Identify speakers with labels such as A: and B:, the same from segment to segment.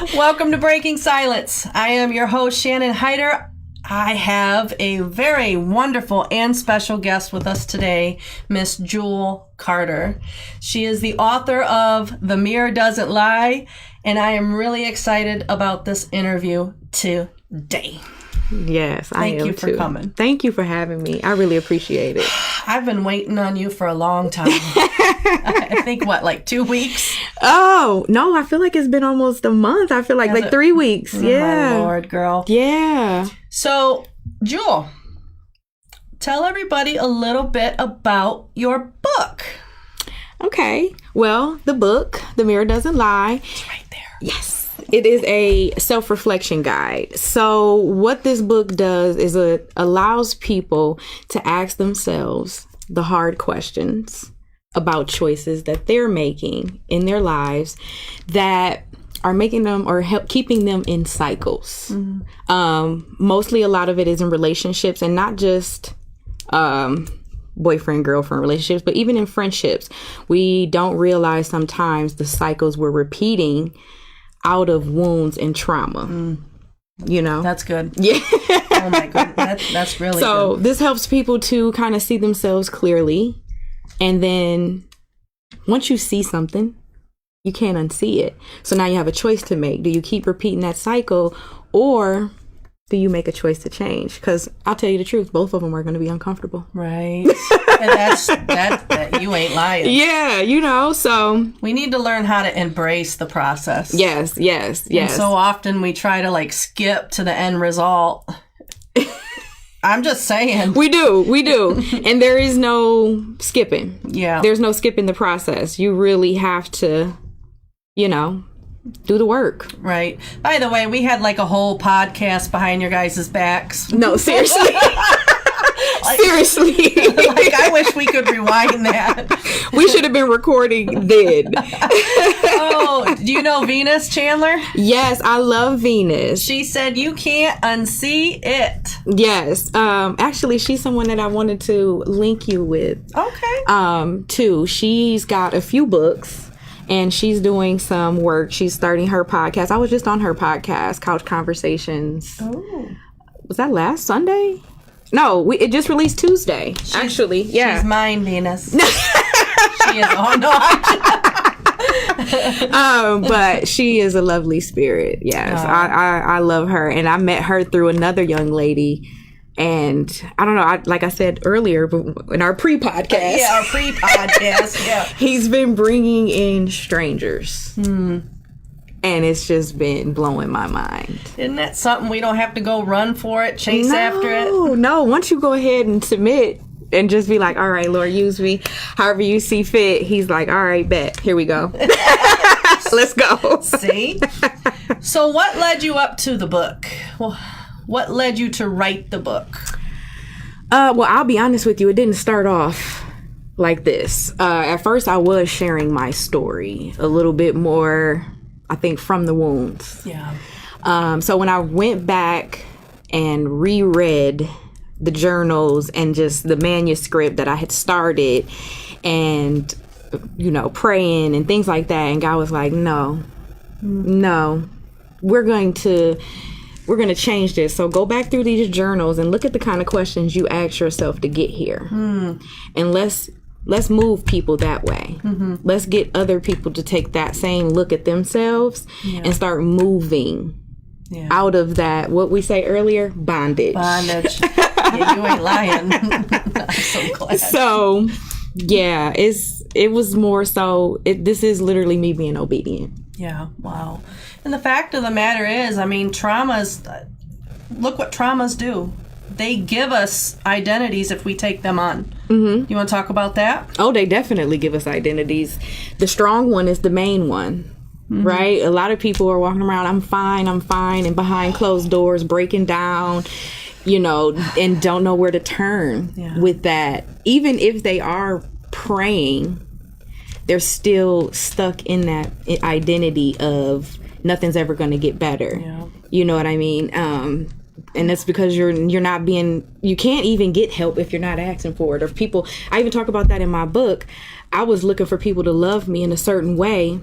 A: Welcome to Breaking Silence. I am your host, Shannon Hyder. I have a very wonderful and special guest with us today, Miss Jewel Carter. She is the author of The Mirror Doesn't Lie, and I am really excited about this interview today.
B: Yes, I am too.
A: Thank you for coming.
B: Thank you for having me. I really appreciate it.
A: I've been waiting on you for a long time. I think, like 2 weeks?
B: Oh, no, I feel like it's been almost a month. I feel like 3 weeks. Yeah.
A: My Lord, girl.
B: Yeah.
A: So, Jewel, tell everybody a little bit about your book.
B: Okay. Well, the book, The Mirror Doesn't Lie.
A: It's right there.
B: Yes. It is a self-reflection guide. So what this book does is it allows people to ask themselves the hard questions about choices that they're making in their lives that are making them or keeping them in cycles. Mm-hmm. Mostly a lot of it is in relationships, and not just boyfriend, girlfriend relationships, but even in friendships. We don't realize sometimes the cycles we're repeating out of wounds and trauma. You know?
A: That's good.
B: Yeah.
A: Oh my goodness. That's really good.
B: So this helps people to kind of see themselves clearly. And then once you see something, you can't unsee it. So now you have a choice to make. Do you keep repeating that cycle, or do you make a choice to change? Because I'll tell you the truth, both of them are going to be uncomfortable.
A: Right. And that you ain't lying.
B: Yeah, you know, so
A: we need to learn how to embrace the process.
B: Yes.
A: And so often we try to skip to the end result. I'm just saying.
B: We do. And there is no skipping.
A: Yeah.
B: There's no skipping the process. You really have to, do the work.
A: Right. By the way, we had a whole podcast behind your guys' backs.
B: No, seriously. Seriously.
A: I wish we could rewind that.
B: We should have been recording then.
A: Oh, do you know Venus Chandler?
B: Yes, I love Venus.
A: She said you can't unsee it.
B: Yes. Actually, she's someone that I wanted to link you with.
A: Okay.
B: Too. She's got a few books. And she's doing some work. She's starting her podcast. I was just on her podcast, Couch Conversations.
A: Oh.
B: Was that last Sunday? No, it just released Tuesday, actually. Yeah.
A: She's mine, Venus. She is. Oh, no.
B: But she is a lovely spirit. Yes. Oh. I love her. And I met her through another young lady. And I don't know, like I said earlier, in our pre-podcast.
A: Yeah, our pre-podcast, yeah.
B: He's been bringing in strangers. And it's just been blowing my mind.
A: Isn't that something we don't have to go run for it, chase after it?
B: No, once you go ahead and submit and just be like, all right, Lord, use me however you see fit. He's like, all right, bet. Here we go. Let's go.
A: See? So what led you up to the book? Well, what led you to write the book?
B: Well, I'll be honest with you. It didn't start off like this. At first, I was sharing my story a little bit more, I think, from the wounds.
A: Yeah.
B: So when I went back and reread the journals and just the manuscript that I had started and, praying and things like that, and God was like, no, we're going to change this. So go back through these journals and look at the kind of questions you asked yourself to get here. And let's move people that way. Let's get other people to take that same look at themselves and start moving out of that, what we say earlier, bondage.
A: Yeah, you ain't lying. I'm so glad.
B: So, yeah, it was more so, this is literally me being obedient.
A: Yeah, wow. And the fact of the matter is, look what traumas do. They give us identities if we take them on. You want to talk about that?
B: Oh, they definitely give us identities. The strong one is the main one, right? A lot of people are walking around, I'm fine, and behind closed doors, breaking down, and don't know where to turn with that. Even if they are praying, they're still stuck in that identity of nothing's ever going to get better.
A: Yeah.
B: You know what I mean? And that's because you can't even get help if you're not asking for it. Or people, I even talk about that in my book. I was looking for people to love me in a certain way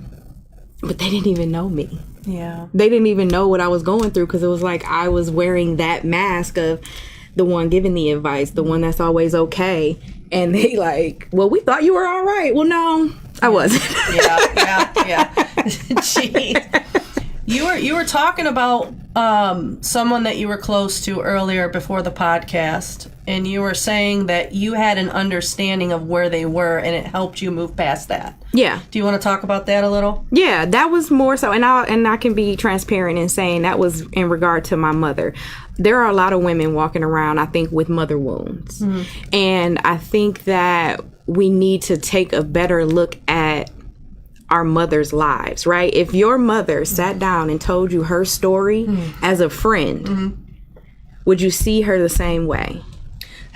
B: but they didn't even know me.
A: Yeah.
B: They didn't even know what I was going through, because it was like I was wearing that mask of the one giving the advice, the one that's always okay. And they like, well, we thought you were all right. Well, no, I wasn't.
A: Yeah. Jeez. You were talking about someone that you were close to earlier before the podcast, and you were saying that you had an understanding of where they were, and it helped you move past that.
B: Yeah.
A: Do you want to talk about that a little?
B: Yeah, that was more so, and I can be transparent in saying that was in regard to my mother. There are a lot of women walking around, I think, with mother wounds. Mm-hmm. And I think that we need to take a better look at our mothers' lives, right? If your mother sat down and told you her story as a friend, would you see her the same way?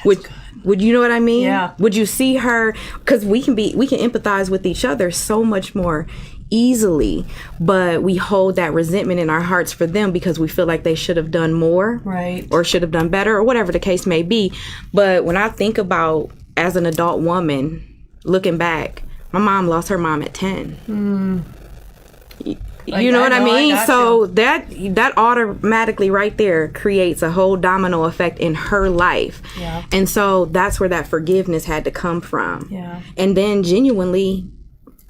B: Would you know what I mean?
A: Yeah.
B: Would you see her? Because we can empathize with each other so much more easily, but we hold that resentment in our hearts for them because we feel like they should have done more,
A: right,
B: or should have done better, or whatever the case may be. But when I think about, as an adult woman looking back, my mom lost her mom at 10. You know what I mean? So that automatically right there creates a whole domino effect in her life.
A: Yeah.
B: And so that's where that forgiveness had to come from.
A: Yeah.
B: And then genuinely,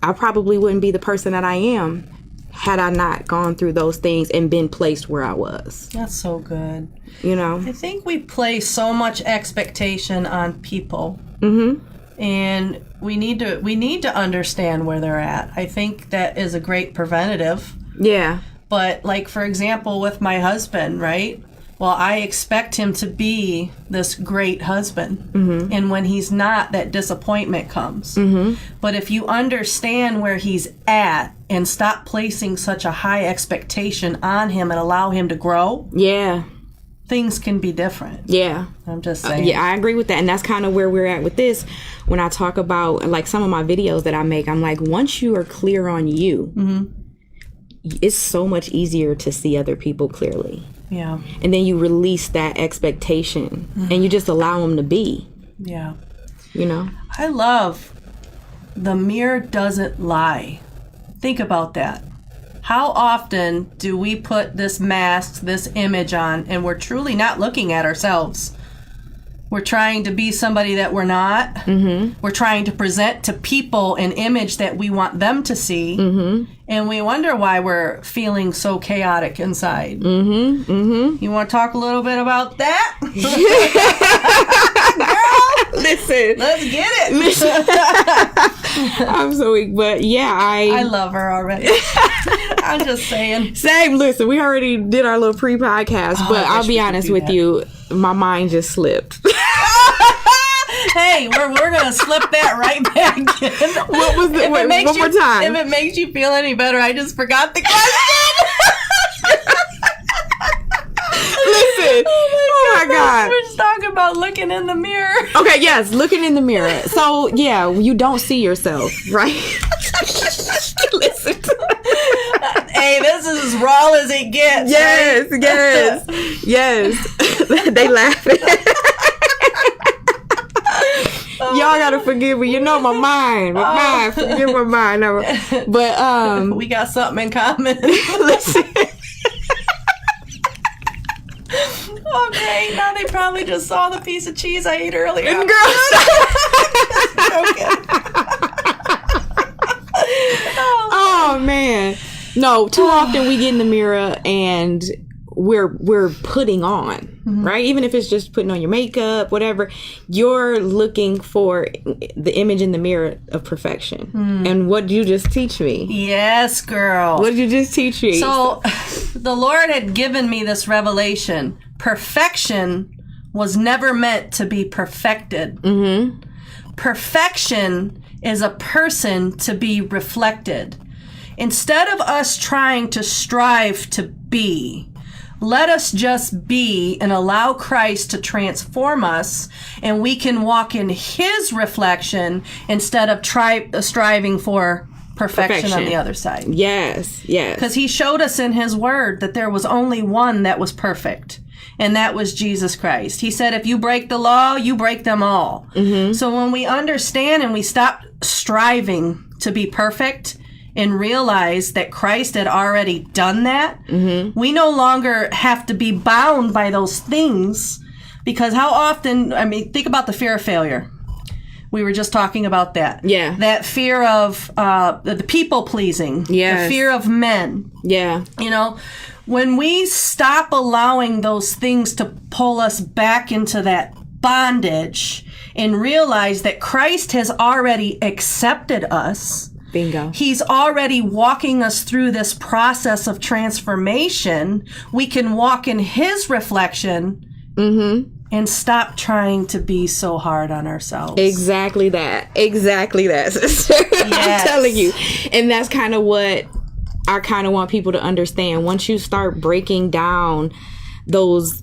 B: I probably wouldn't be the person that I am had I not gone through those things and been placed where I was.
A: That's so good.
B: You know?
A: I think we place so much expectation on people.
B: Mm-hmm.
A: And we need to understand where they're at. I think that is a great preventative.
B: Yeah.
A: But like, for example, with my husband, right? Well, I expect him to be this great husband. Mm-hmm. And when he's not, that disappointment comes. Mm-hmm. But if you understand where he's at and stop placing such a high expectation on him and allow him to grow,
B: yeah,
A: things can be different.
B: Yeah.
A: I'm just saying.
B: Yeah, I agree with that. And that's kind of where we're at with this. When I talk about, like, some of my videos that I make, I'm like, once you are clear on you, it's so much easier to see other people clearly.
A: Yeah.
B: And then you release that expectation and you just allow them to be.
A: Yeah.
B: You know?
A: I love the mirror doesn't lie. Think about that. How often do we put this mask, this image on, and we're truly not looking at ourselves? We're trying to be somebody that we're not. Mm-hmm. We're trying to present to people an image that we want them to see. Mm-hmm. And we wonder why we're feeling so chaotic inside. Mm-hmm. Mm-hmm. You want to talk a little bit about that? Girl,
B: listen.
A: Let's get it.
B: Listen. I'm so weak, but yeah, I
A: love her already. I'm just saying.
B: Same. Listen, we already did our little pre-podcast, but I'll be honest with you, my mind just slipped.
A: Hey, we're gonna slip that right back in.
B: What was the one more time?
A: If it makes you feel any better, I just forgot the question.
B: Listen. Oh my God.
A: We're just talking about looking in the mirror.
B: Okay, yes, looking in the mirror. So yeah, you don't see yourself, right? Listen.
A: Hey, this is as raw as it gets.
B: Yes,
A: right?
B: yes. They laughing. Y'all gotta forgive me. You know my mind. Forgive my mind. But
A: we got something in common.
B: Listen.
A: Okay, now they probably just saw the piece of cheese I ate earlier.
B: Oh man. No, too often we get in the mirror and we're putting on, right? Even if it's just putting on your makeup, whatever, you're looking for the image in the mirror of perfection. And what did you just teach me?
A: Yes, girl.
B: What did you just teach me?
A: So the Lord had given me this revelation. Perfection was never meant to be perfected. Mm-hmm. Perfection is a person to be reflected. Instead of us trying to strive to be, let us just be and allow Christ to transform us, and we can walk in His reflection instead of striving for perfection on the other side.
B: Yes, yes.
A: Because He showed us in His Word that there was only one that was perfect, and that was Jesus Christ. He said, if you break the law, you break them all. Mm-hmm. So when we understand and we stop striving to be perfect, and realized that Christ had already done that, we no longer have to be bound by those things. Because how often, I mean, think about the fear of failure. We were just talking about that.
B: Yeah.
A: That fear of the people pleasing.
B: Yes.
A: The fear of men.
B: Yeah.
A: You know, when we stop allowing those things to pull us back into that bondage and realize that Christ has already accepted us.
B: Bingo.
A: He's already walking us through this process of transformation. We can walk in his reflection and stop trying to be so hard on ourselves.
B: Exactly that. Sister.
A: Yes.
B: I'm telling you. And that's kind of what I kind of want people to understand. Once you start breaking down those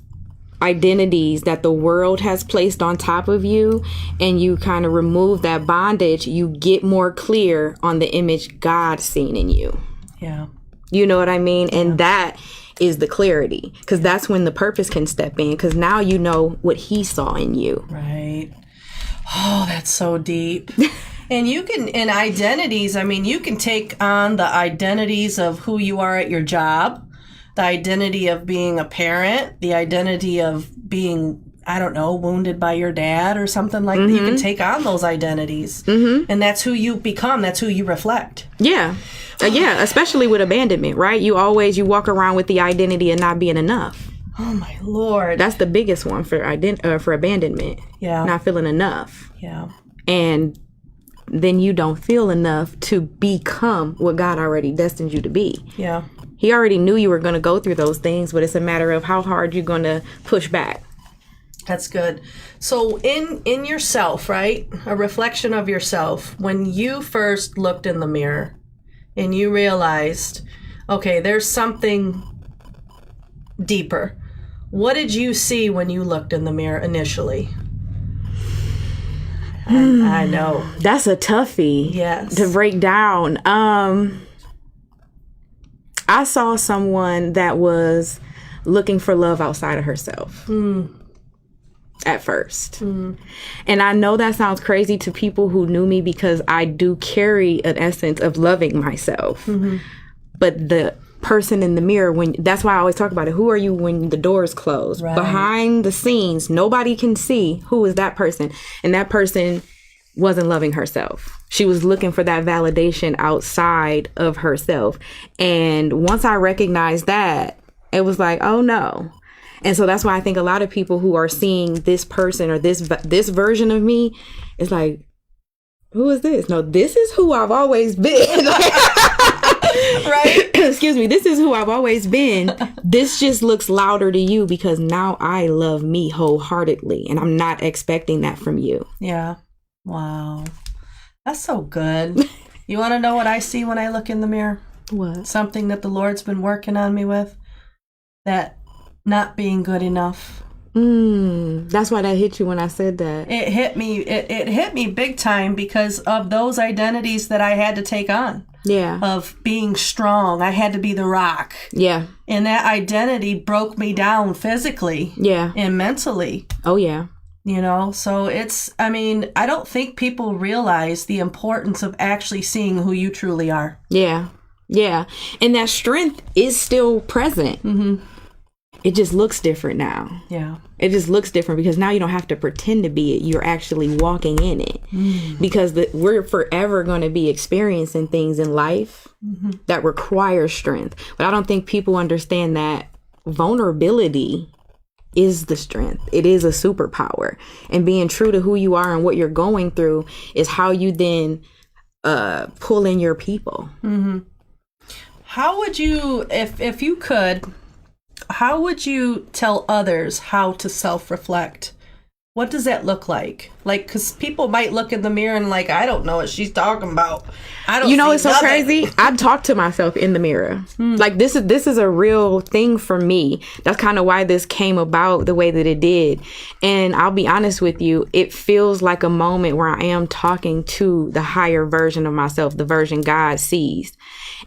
B: identities that the world has placed on top of you and you kind of remove that bondage, you get more clear on the image God's seen in you.
A: Yeah.
B: You know what I mean? And that is the clarity, because that's when the purpose can step in, because now you know what he saw in you.
A: Right. Oh, that's so deep. And you can, in identities, I mean, you can take on the identities of who you are at your job, the identity of being a parent, the identity of being, I don't know, wounded by your dad or something like that. You can take on those identities. And that's who you become. That's who you reflect.
B: Yeah. Yeah, especially with abandonment, right? You walk around with the identity of not being enough.
A: Oh, my Lord.
B: That's the biggest one for abandonment.
A: Yeah.
B: Not feeling enough.
A: Yeah.
B: And then you don't feel enough to become what God already destined you to be.
A: Yeah.
B: He already knew you were going to go through those things, but it's a matter of how hard you're going to push back.
A: That's good. So in yourself, right? A reflection of yourself. When you first looked in the mirror and you realized, okay, there's something deeper. What did you see when you looked in the mirror initially? I know.
B: That's a toughie.
A: Yes.
B: To break down. I saw someone that was looking for love outside of herself. At first. And I know that sounds crazy to people who knew me, because I do carry an essence of loving myself. But the person in the mirror, that's why I always talk about it. Who are you when the doors close?
A: Right.
B: Behind the scenes, nobody can see who is that person. And that person wasn't loving herself. She was looking for that validation outside of herself. And once I recognized that, it was like, oh no. And so that's why I think a lot of people who are seeing this person or this version of me is like, who is this? No, this is who I've always been. Right? Excuse me. This is who I've always been. This just looks louder to you because now I love me wholeheartedly, and I'm not expecting that from you.
A: Yeah. Wow. That's so good. You want to know what I see when I look in the mirror?
B: What?
A: Something that the Lord's been working on me with. That not being good enough.
B: That's why that hit you when I said that.
A: It hit me. It hit me big time because of those identities that I had to take on.
B: Yeah.
A: Of being strong. I had to be the rock.
B: Yeah.
A: And that identity broke me down physically.
B: Yeah.
A: And mentally.
B: Oh, yeah.
A: You know, so I don't think people realize the importance of actually seeing who you truly are.
B: Yeah. Yeah. And that strength is still present. It just looks different now.
A: Yeah.
B: It just looks different because now you don't have to pretend to be it. You're actually walking in it. Because we're forever going to be experiencing things in life that require strength. But I don't think people understand that vulnerability is the strength. It is a superpower. And being true to who you are and what you're going through is how you then pull in your people.
A: How would you, if you could, how would you tell others how to self-reflect? What does that look like? Like, because people might look in the mirror and like, I don't know what she's talking about. I don't.
B: You know,
A: see
B: it's so
A: nothing.
B: crazy. I talk to myself in the mirror. Like this is a real thing for me. That's kind of why this came about the way that it did. And I'll be honest with you, it feels like a moment where I am talking to the higher version of myself, the version God sees.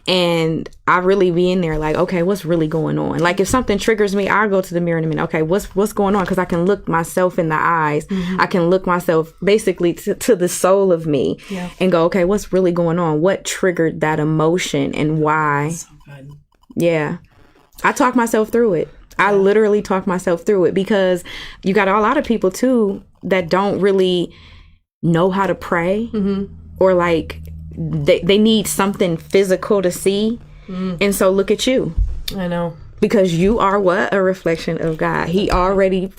B: And I really be in there like, okay, what's really going on? Like if something triggers me, I'll go to the mirror in a minute. Okay, what's going on? Because I can look myself in the eyes. I can look myself myself basically to the soul of me and go, okay, what's really going on? What triggered that emotion and why?
A: So good.
B: Yeah. I talk myself through it. I literally talk myself through it because you got a lot of people too that don't really know how to pray or like they need something physical to see. And so look at you.
A: I know.
B: Because you are what? A reflection of God. He already,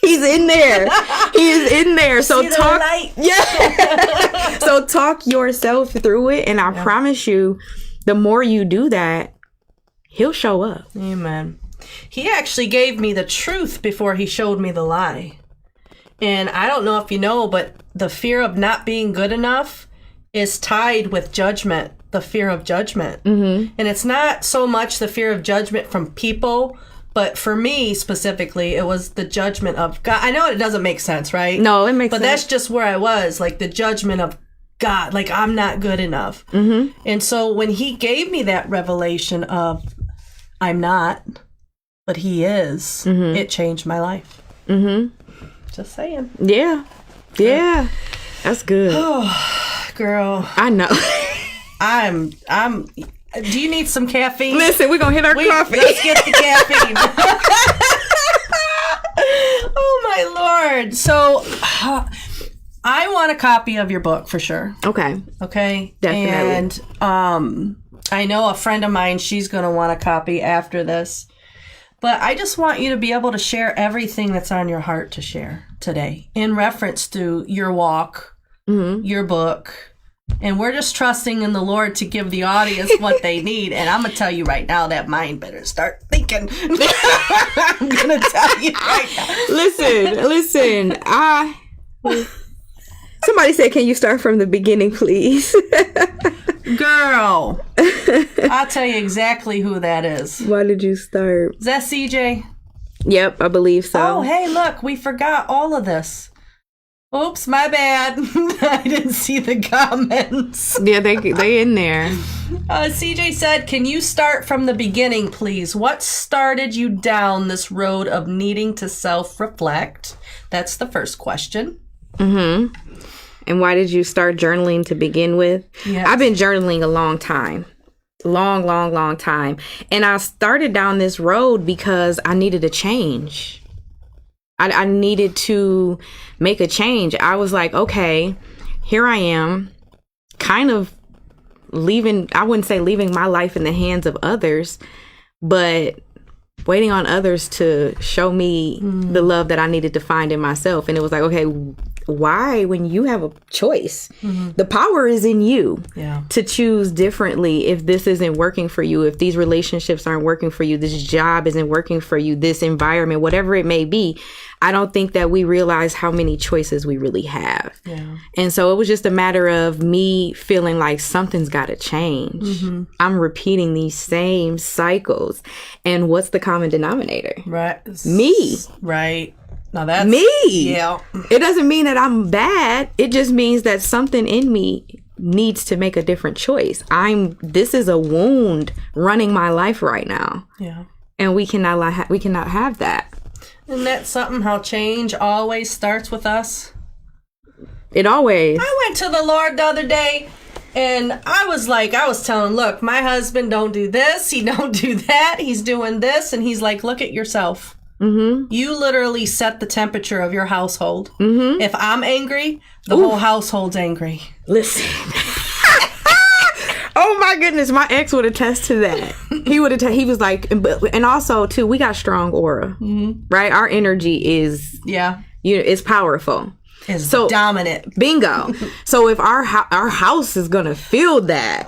B: he's in there. He is in there. So
A: See the
B: talk.
A: light?
B: Yeah. So talk yourself through it. And I promise you, the more you do that, he'll show up.
A: Amen. He actually gave me the truth before he showed me the lie. And I don't know if you know, but the fear of not being good enough is tied with judgment, the fear of judgment. And it's not so much the fear of judgment from people, but for me specifically, it was the judgment of God. I know it doesn't make sense, right?
B: No, it makes sense.
A: But that's just where I was, like the judgment of God, like I'm not good enough. And so when he gave me that revelation of I'm not, but he is, it changed my life. Just saying.
B: Yeah. Yeah. That's good.
A: Girl,
B: I know.
A: I'm do you need some caffeine?
B: Listen, we're going to hit our coffee.
A: Let's get the caffeine. Oh my Lord. So I want a copy of your book for sure.
B: Okay.
A: Okay.
B: Definitely.
A: And I know a friend of mine, she's going to want a copy after this. But I just want you to be able to share everything that's on your heart to share today in reference to your walk, your book. And we're just trusting in the Lord to give the audience what they need. And I'm going to tell you right now, that mind better start thinking. I'm going to tell you right now.
B: Listen. Somebody said, can you start from the beginning, please?
A: Girl, I'll tell you exactly who that is.
B: Why did you start?
A: Is that CJ?
B: Yep, I believe so.
A: Oh, hey, look, we forgot all of this. Oops, my bad. I didn't see the comments.
B: Yeah, they in there.
A: CJ said, can you start from the beginning, please? What started you down this road of needing to self-reflect? That's the first question.
B: And why did you start journaling to begin with?
A: Yes.
B: I've been journaling a long time. Long time. And I started down this road because I needed a change. I needed to make a change. I was like, okay, here I am, kind of leaving, I wouldn't say leaving my life in the hands of others, but waiting on others to show me the love that I needed to find in myself. And it was like, okay, why, when you have a choice, the power is in you to choose differently. If this isn't working for you, if these relationships aren't working for you, this job isn't working for you, this environment, whatever it may be, I don't think that we realize how many choices we really have. And so it was just a matter of me feeling like something's got to change. I'm repeating these same cycles. And what's the common denominator?
A: Right.
B: Me.
A: Right. Now that's
B: me.
A: Yeah.
B: It doesn't mean that I'm bad. It just means that something in me needs to make a different choice. This is a wound running my life right now.
A: Yeah.
B: And we cannot have that.
A: Isn't that something, how change always starts with us?
B: It always.
A: I went to the Lord the other day and I was telling, look, my husband don't do this. He don't do that. He's doing this. And he's like, look at yourself. You literally set the temperature of your household. If I'm angry, the whole household's angry.
B: Listen. Oh my goodness, my ex would attest to that. He would attest. He was like, and also too, we got strong aura, right? Our energy is, it's powerful.
A: Is dominant.
B: Bingo. So if our house is gonna feel that,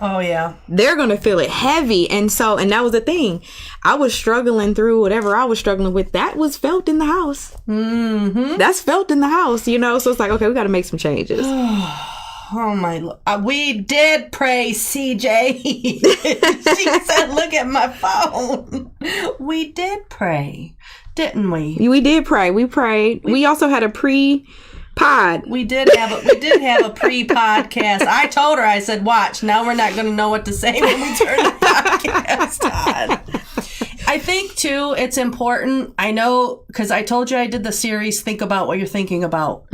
B: they're gonna feel it heavy. And that was the thing. I was struggling through whatever I was struggling with. That was felt in the house. That's felt in the house, So it's like, okay, we got to make some changes.
A: Oh my! We did pray, CJ. She said, "Look at my phone." We did pray, didn't we?
B: We did pray. We prayed. We also had a pre-pod.
A: We did have a pre-podcast. I told her, I said, "Watch. Now we're not going to know what to say when we turn the podcast on." I think too, it's important. I know because I told you I did the series. Think about what you're thinking about.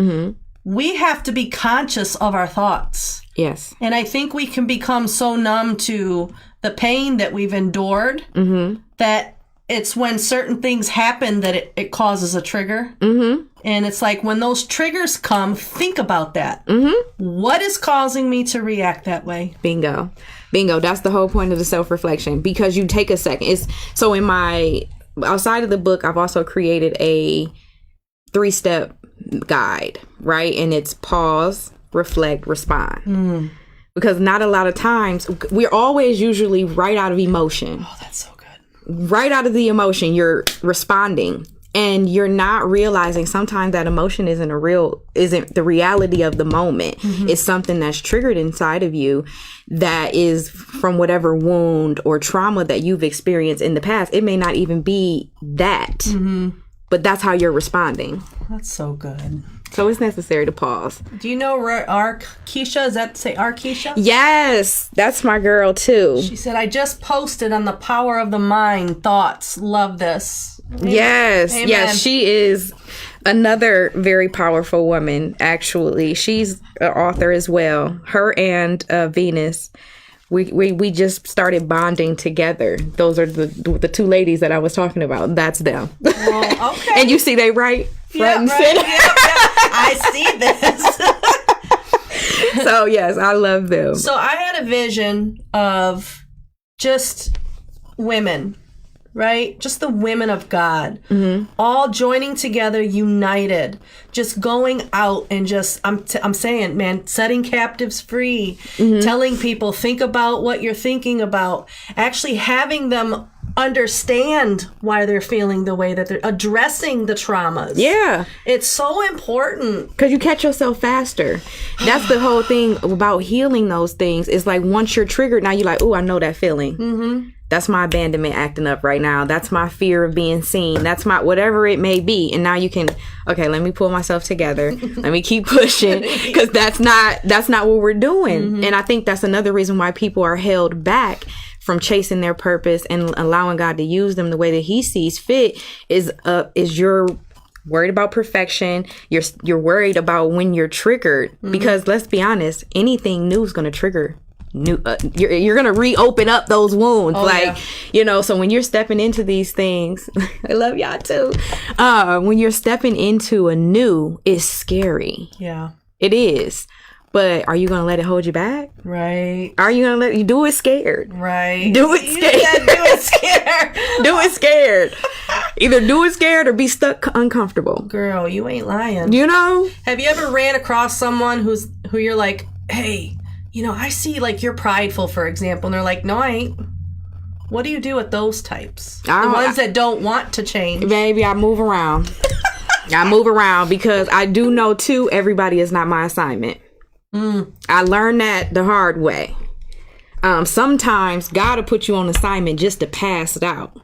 A: we have to be conscious of our thoughts.
B: Yes.
A: And I think we can become so numb to the pain that we've endured that it's when certain things happen that it causes a trigger. And it's like when those triggers come, think about that. What is causing me to react that way?
B: Bingo. That's the whole point of the self-reflection, because you take a second. So in my, outside of the book, I've also created a 3-step guide, right? And it's pause, reflect, respond. Because not a lot of times, we're always usually right out of emotion.
A: Oh, that's so good.
B: Right out of the emotion, you're responding. And you're not realizing sometimes that emotion isn't the reality of the moment. It's something that's triggered inside of you that is from whatever wound or trauma that you've experienced in the past. It may not even be that, but that's how you're responding.
A: That's so good.
B: So it's necessary to pause.
A: Do you know Keisha? Does that say Keisha?
B: Yes, that's my girl too.
A: She said, I just posted on the power of the mind thoughts. Love this.
B: Yes.
A: Amen.
B: Yes, she is another very powerful woman, actually. She's an author as well. Her and Venus, we just started bonding together. Those are the two ladies that I was talking about. That's them.
A: Well, okay.
B: And you see they right front and center.
A: I see this.
B: So yes, I love them.
A: So I had a vision of just women, right? Just the women of God, all joining together, united, just going out and just, I'm saying, man, setting captives free, telling people, think about what you're thinking about, actually having them understand why they're feeling the way that they're addressing the traumas.
B: Yeah.
A: It's so important.
B: Because you catch yourself faster. That's the whole thing about healing those things. It's like once you're triggered, now you're like, oh, I know that feeling. That's my abandonment acting up right now. That's my fear of being seen. That's my whatever it may be. And now you can, okay, let me pull myself together. Let me keep pushing, because that's not what we're doing. And I think that's another reason why people are held back from chasing their purpose and allowing God to use them the way that He sees fit. Is you're worried about perfection. You're worried about when you're triggered, because let's be honest, anything new is going to trigger new. You're going to reopen up those wounds, so when you're stepping into these things, I love y'all too. When you're stepping into a new, it's scary.
A: Yeah,
B: it is. But are you going to let it hold you back?
A: Right.
B: Are you going to let you do it scared?
A: Right.
B: Do it scared.
A: Do it scared.
B: Do it scared. Either do it scared or be stuck uncomfortable.
A: Girl, you ain't lying.
B: You know?
A: Have you ever ran across someone who you're like, hey, I see like you're prideful, for example, and they're like, no, I ain't. What do you do with those types? The ones that don't want to change.
B: Baby, I move around. I move around because I do know too, everybody is not my assignment. I learned that the hard way. Sometimes God will put you on assignment just to pass it out.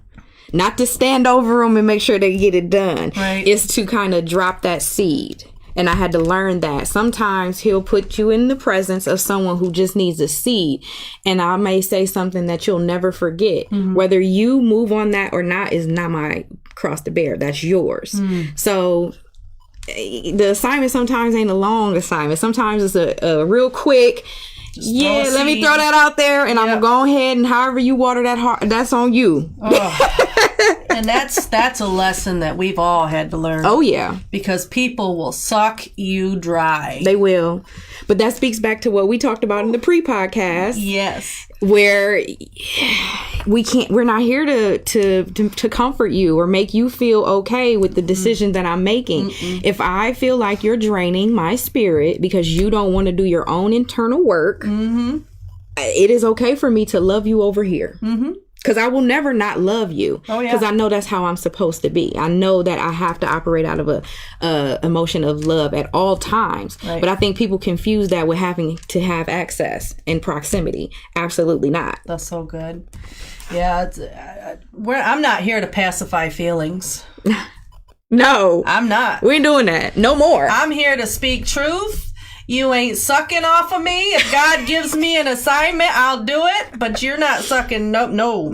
B: Not to stand over them and make sure they get it done.
A: Right.
B: It's to kind of drop that seed. And I had to learn that. Sometimes He'll put you in the presence of someone who just needs a seed. And I may say something that you'll never forget. Whether you move on that or not is not my cross to bear. That's yours. So the assignment sometimes ain't a long assignment. Sometimes it's a real quick, let me throw that out there, and I'm gonna go ahead and however you water that heart, that's on you.
A: And that's a lesson that we've all had to learn.
B: Oh yeah,
A: because people will suck you dry.
B: They will. But that speaks back to what we talked about in the pre-podcast.
A: Yes.
B: Where we're not here to comfort you or make you feel okay with the decision that I'm making. If I feel like you're draining my spirit because you don't want to do your own internal work, it is okay for me to love you over here. Because I will never not love you. Oh, yeah. Because I know that's how I'm supposed to be. I know that I have to operate out of a emotion of love at all times. Right. But I think people confuse that with having to have access and proximity. Absolutely not.
A: That's so good. Yeah, I'm not here to pacify feelings.
B: No.
A: I'm not.
B: We ain't doing that. No more.
A: I'm here to speak truth. You ain't sucking off of me. If God gives me an assignment, I'll do it. But you're not sucking. No.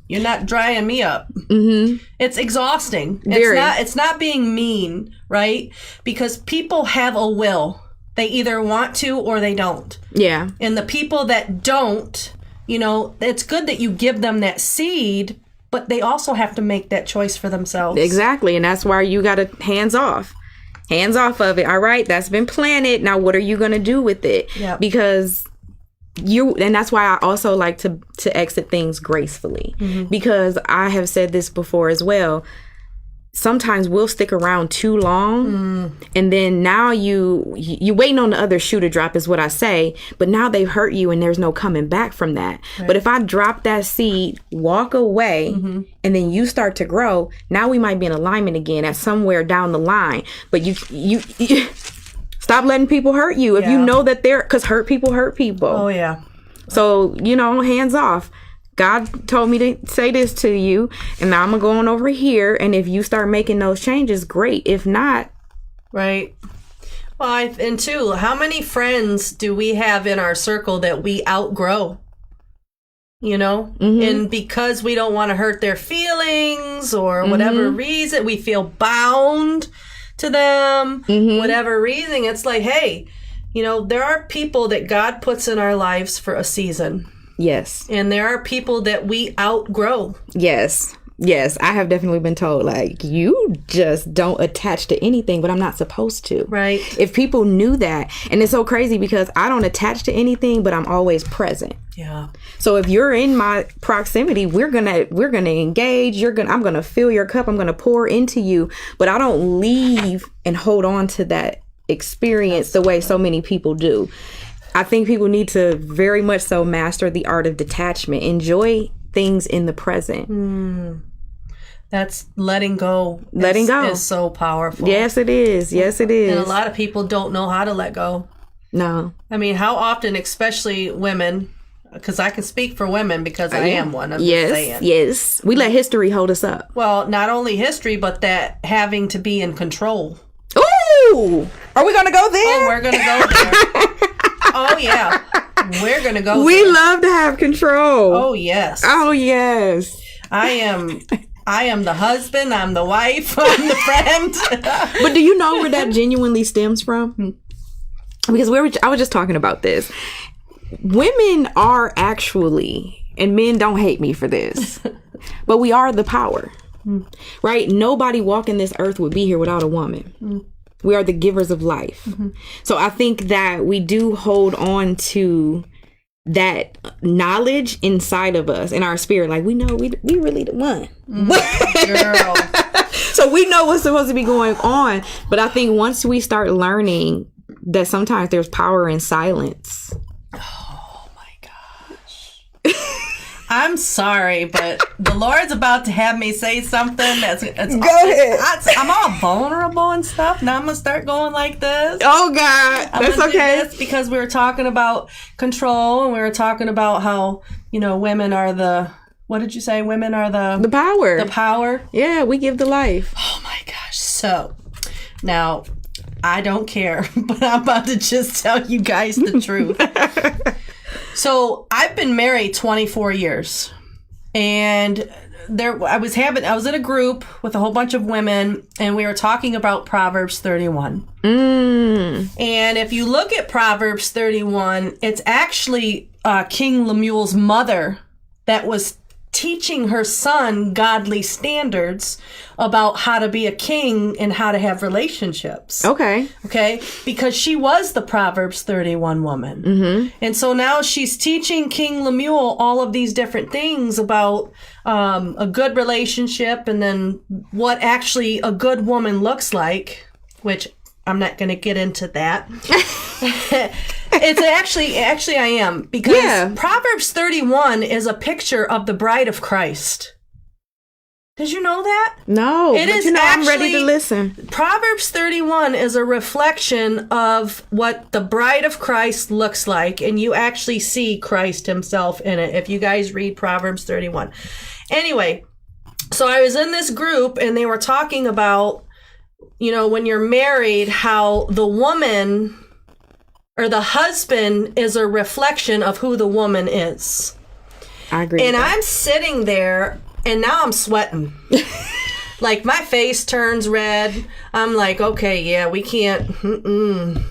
A: You're not drying me up. It's exhausting. It's not being mean right? Because people have a will. They either want to or they don't.
B: Yeah.
A: And the people that don't, you know, it's good that you give them that seed, but they also have to make that choice for themselves.
B: Exactly. And that's why you got to hands off of it. All right. That's been planted. Now, what are you going to do with it?
A: Yep.
B: Because and that's why I also like to exit things gracefully, because I have said this before as well. Sometimes we'll stick around too long, and then now you waiting on the other shoe to drop is what I say, but now they've hurt you and there's no coming back from that. Right. But if I drop that seed, walk away, and then you start to grow, now we might be in alignment again at somewhere down the line. But you stop letting people hurt you if you know that because hurt people hurt people.
A: Oh, yeah.
B: So, hands off. God told me to say this to you, and now I'm going over here. And if you start making those changes, great. If not.
A: Right. Well, and two, how many friends do we have in our circle that we outgrow? You know? And because we don't want to hurt their feelings or whatever reason, we feel bound to them, whatever reason, it's like, hey, there are people that God puts in our lives for a season.
B: Yes.
A: And there are people that we outgrow.
B: Yes. Yes. I have definitely been told, like, you just don't attach to anything, but I'm not supposed to.
A: Right.
B: If people knew that, and it's so crazy because I don't attach to anything, but I'm always present. So if you're in my proximity, we're gonna engage. I'm gonna fill your cup. I'm gonna pour into you, but I don't leave and hold on to that experience the way so many people do. I think people need to very much so master the art of detachment. Enjoy things in the present.
A: That's letting go.
B: Letting go
A: is so powerful.
B: Yes, it is. Yes, it is.
A: And a lot of people don't know how to let go.
B: No.
A: I mean, how often, especially women, because I can speak for women because I am one. I'm just saying.
B: Yes. We let history hold us up.
A: Well, not only history, but that having to be in control.
B: Ooh! Are we going to go there?
A: Oh, we're going to go there. Oh, yeah. We're going to go
B: We
A: there.
B: love to have control.
A: Oh, yes.
B: Oh, yes.
A: I am the husband. I'm the wife. I'm the friend.
B: But do you know where that genuinely stems from? Because I was just talking about this. Women are actually, and men don't hate me for this, but we are the power. Right? Nobody walking this earth would be here without a woman. We are the givers of life. So I think that we do hold on to that knowledge inside of us, in our spirit. Like, we know we really the one.
A: Girl.
B: So we know what's supposed to be going on. But I think once we start learning that sometimes there's power in silence.
A: Oh my gosh. I'm sorry, but the Lord's about to have me say something that's
B: Go ahead.
A: I'm all vulnerable and stuff. Now I'm gonna start going like this.
B: Oh God, that's okay.
A: This because we were talking about control, and we were talking about how women are the. What did you say? Women are the
B: power.
A: The power.
B: Yeah, we give the life.
A: Oh my gosh. So now I don't care, but I'm about to just tell you guys the truth. So I've been married 24 years, and I was in a group with a whole bunch of women, and we were talking about Proverbs 31. And if you look at Proverbs 31, it's actually King Lemuel's mother that was teaching her son godly standards about how to be a king and how to have relationships. Okay. Because she was the Proverbs 31 woman. And so now she's teaching King Lemuel all of these different things about a good relationship, and then what actually a good woman looks like, which I'm not going to get into that. It's actually I am, because Proverbs 31 is a picture of the bride of Christ. Did you know that?
B: No, I'm ready to listen.
A: Proverbs 31 is a reflection of what the bride of Christ looks like, and you actually see Christ himself in it if you guys read Proverbs 31. Anyway, so I was in this group, and they were talking about, when you're married, how the woman or the husband is a reflection of who the woman is.
B: I agree.
A: And I'm sitting there, and now I'm sweating. Like, my face turns red. I'm like, okay, yeah, we can't.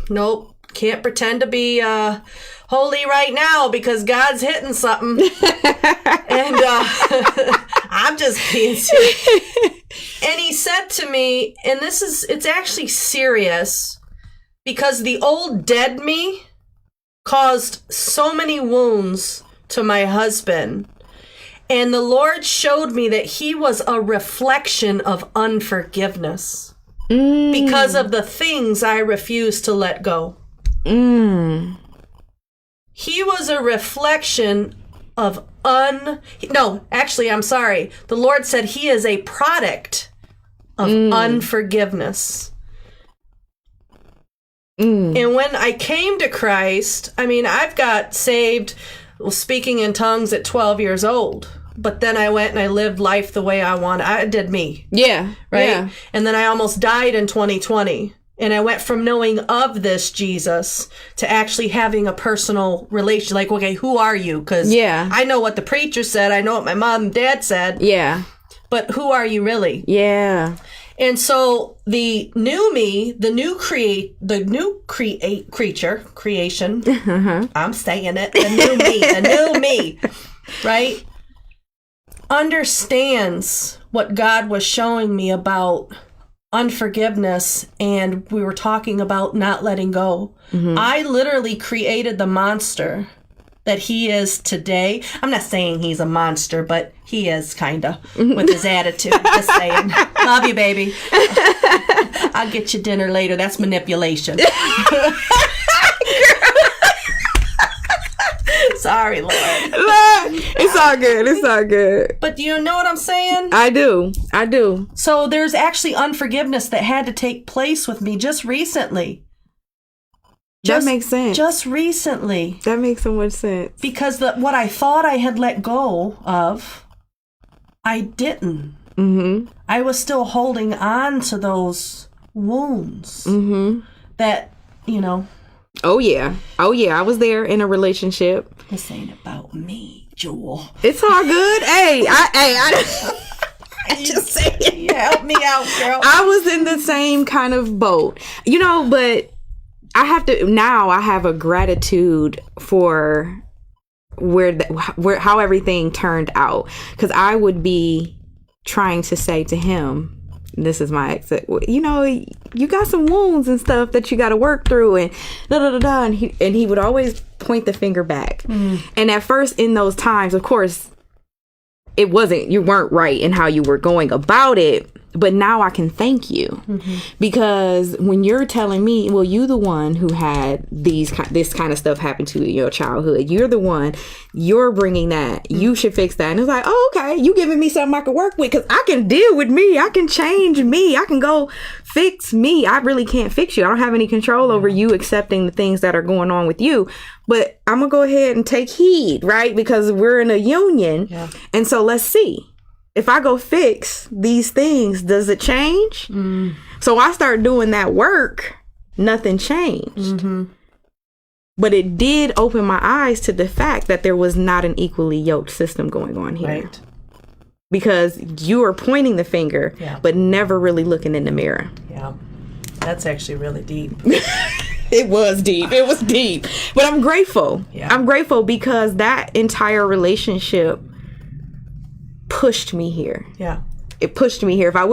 A: Nope. Can't pretend to be holy right now because God's hitting something. And I'm just being serious. And he said to me, and it's actually serious, because the old dead me caused so many wounds to my husband. And the Lord showed me that he was a reflection of unforgiveness because of the things I refused to let go. He was a reflection of no, actually, I'm sorry. The Lord said he is a product of unforgiveness. And when I came to Christ, I mean, I've got saved speaking in tongues at 12 years old. But then I went and I lived life the way I wanted. I did me.
B: Yeah.
A: Right?
B: Yeah.
A: And then I almost died in 2020. And I went from knowing of this Jesus to actually having a personal relation. Like, okay, who are you? Because I know what the preacher said. I know what my mom and dad said.
B: Yeah.
A: But who are you really?
B: Yeah.
A: And so the new me, the new creation, I'm saying it, the new me, right? Understands what God was showing me about unforgiveness, and we were talking about not letting go. I literally created the monster that he is today. I'm not saying he's a monster, but he is, kind of, with his attitude. Just saying. Love you, baby. I'll get you dinner later. That's manipulation. Sorry, Lord.
B: It's all good. It's all good.
A: But do you know what I'm saying?
B: I do.
A: So there's actually unforgiveness that had to take place with me just recently.
B: That makes sense.
A: Just recently.
B: That makes so much sense.
A: Because what I thought I had let go of, I didn't. I was still holding on to those wounds that,
B: Oh yeah. I was there in a relationship.
A: This ain't about me, Jewel.
B: It's all good. I just say it.
A: You help me out, girl.
B: I was in the same kind of boat, but I have a gratitude for how everything turned out, because I would be trying to say to him, this is my ex, you got some wounds and stuff that you got to work through, and and he would always point the finger back. And at first, in those times, of course, you weren't right in how you were going about it. But now I can thank you, because when you're telling me, well, you the one who had this kind of stuff happen to you in your childhood. You're the one, you're bringing that. You should fix that. And it's like, oh, okay, you giving me something I can work with, because I can deal with me. I can change me. I can go fix me. I really can't fix you. I don't have any control over you accepting the things that are going on with you. But I'm going to go ahead and take heed, right? Because we're in a union. Yeah. And so let's see. If I go fix these things, does it change? So I start doing that work. Nothing changed. But it did open my eyes to the fact that there was not an equally yoked system going on here. Right. Because you are pointing the finger, but never really looking in the mirror.
A: Yeah. That's actually really deep.
B: It was deep. It was deep. But I'm grateful. Yeah. I'm grateful because that entire relationship pushed me here. Yeah. It pushed me here. I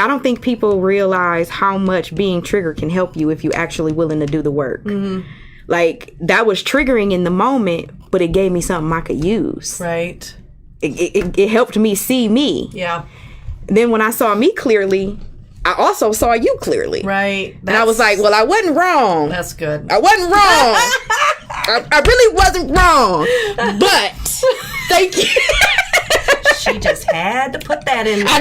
B: don't think people realize how much being triggered can help you if you actually willing to do the work. Like, that was triggering in the moment, but it gave me something I could use. Right. It helped me see me. Yeah. Then when I saw me clearly, I also saw you clearly. Right. And I was like, well, I wasn't wrong. That's good. I wasn't wrong. I really wasn't wrong. But thank you.
A: She just had to put that in there.
B: I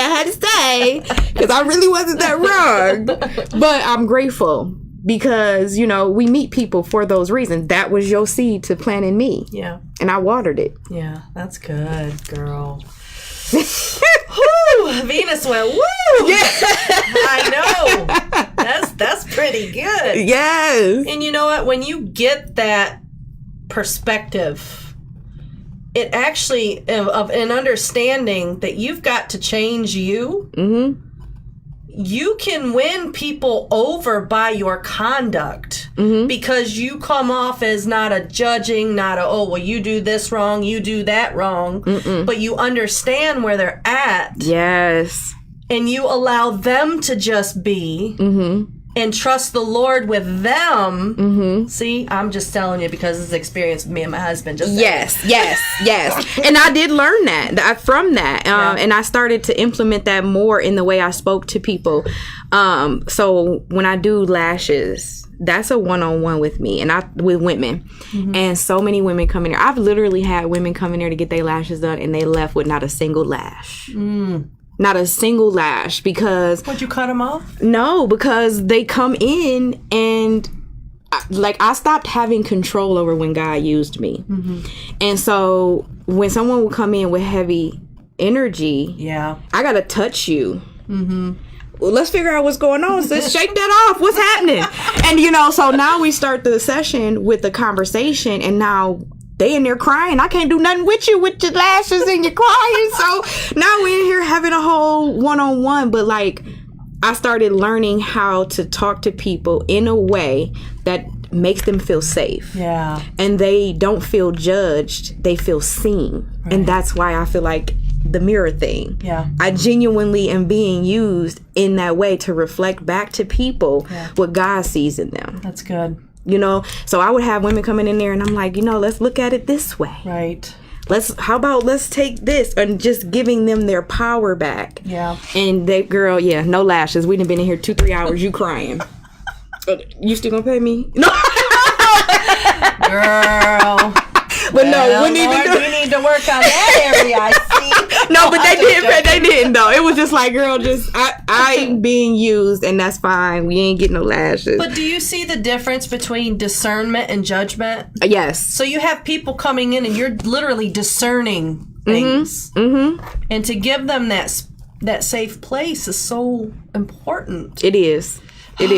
B: had to say, because I really wasn't that wrong. But I'm grateful because, we meet people for those reasons. That was your seed to plant in me. Yeah. And I watered it.
A: Yeah, that's good, girl. Whew, Venus went, woo! Yeah. I know. That's pretty good. Yes. And you know what? When you get that perspective, it actually, of an understanding that you've got to change you. Mm-hmm. You can win people over by your conduct because you come off as not a judging, not a, oh, well, you do this wrong, you do that wrong, but you understand where they're at.
B: Yes.
A: And you allow them to just be and trust the Lord with them. See, I'm just telling you because it's experience with me and my husband. Just
B: yes. And I did learn that from that. And I started to implement that more in the way I spoke to people. So when I do lashes, that's a one-on-one with me and with women. And so many women come in here. I've literally had women come in there to get their lashes done and they left with not a single lash. Not a single lash because...
A: Would you cut them off?
B: No, because they come in and I stopped having control over when God used me. And so when someone will come in with heavy energy, I got to touch you. Well, let's figure out what's going on. So shake that off. What's happening? And, so now we start the session with the conversation and now... They in there crying. I can't do nothing with you with your lashes and you're crying. So now we're in here having a whole one-on-one. But I started learning how to talk to people in a way that makes them feel safe.
A: Yeah.
B: And they don't feel judged. They feel seen. Right. And that's why I feel like the mirror thing.
A: Yeah.
B: I genuinely am being used in that way to reflect back to people what God sees in them.
A: That's good.
B: So I would have women coming in there and I'm like, let's look at it this way.
A: Right.
B: Let's take this and just giving them their power back.
A: Yeah.
B: And that girl, no lashes. We done been in here 2-3 hours. You crying. You still gonna pay me? No.
A: Girl.
B: But no, we
A: need to work on that area, I see.
B: No, but they didn't though. It was just like, girl, I being used and that's fine. We ain't getting no lashes.
A: But do you see the difference between discernment and judgment?
B: Yes.
A: So you have people coming in and you're literally discerning things. And to give them that safe place is so important.
B: It is. And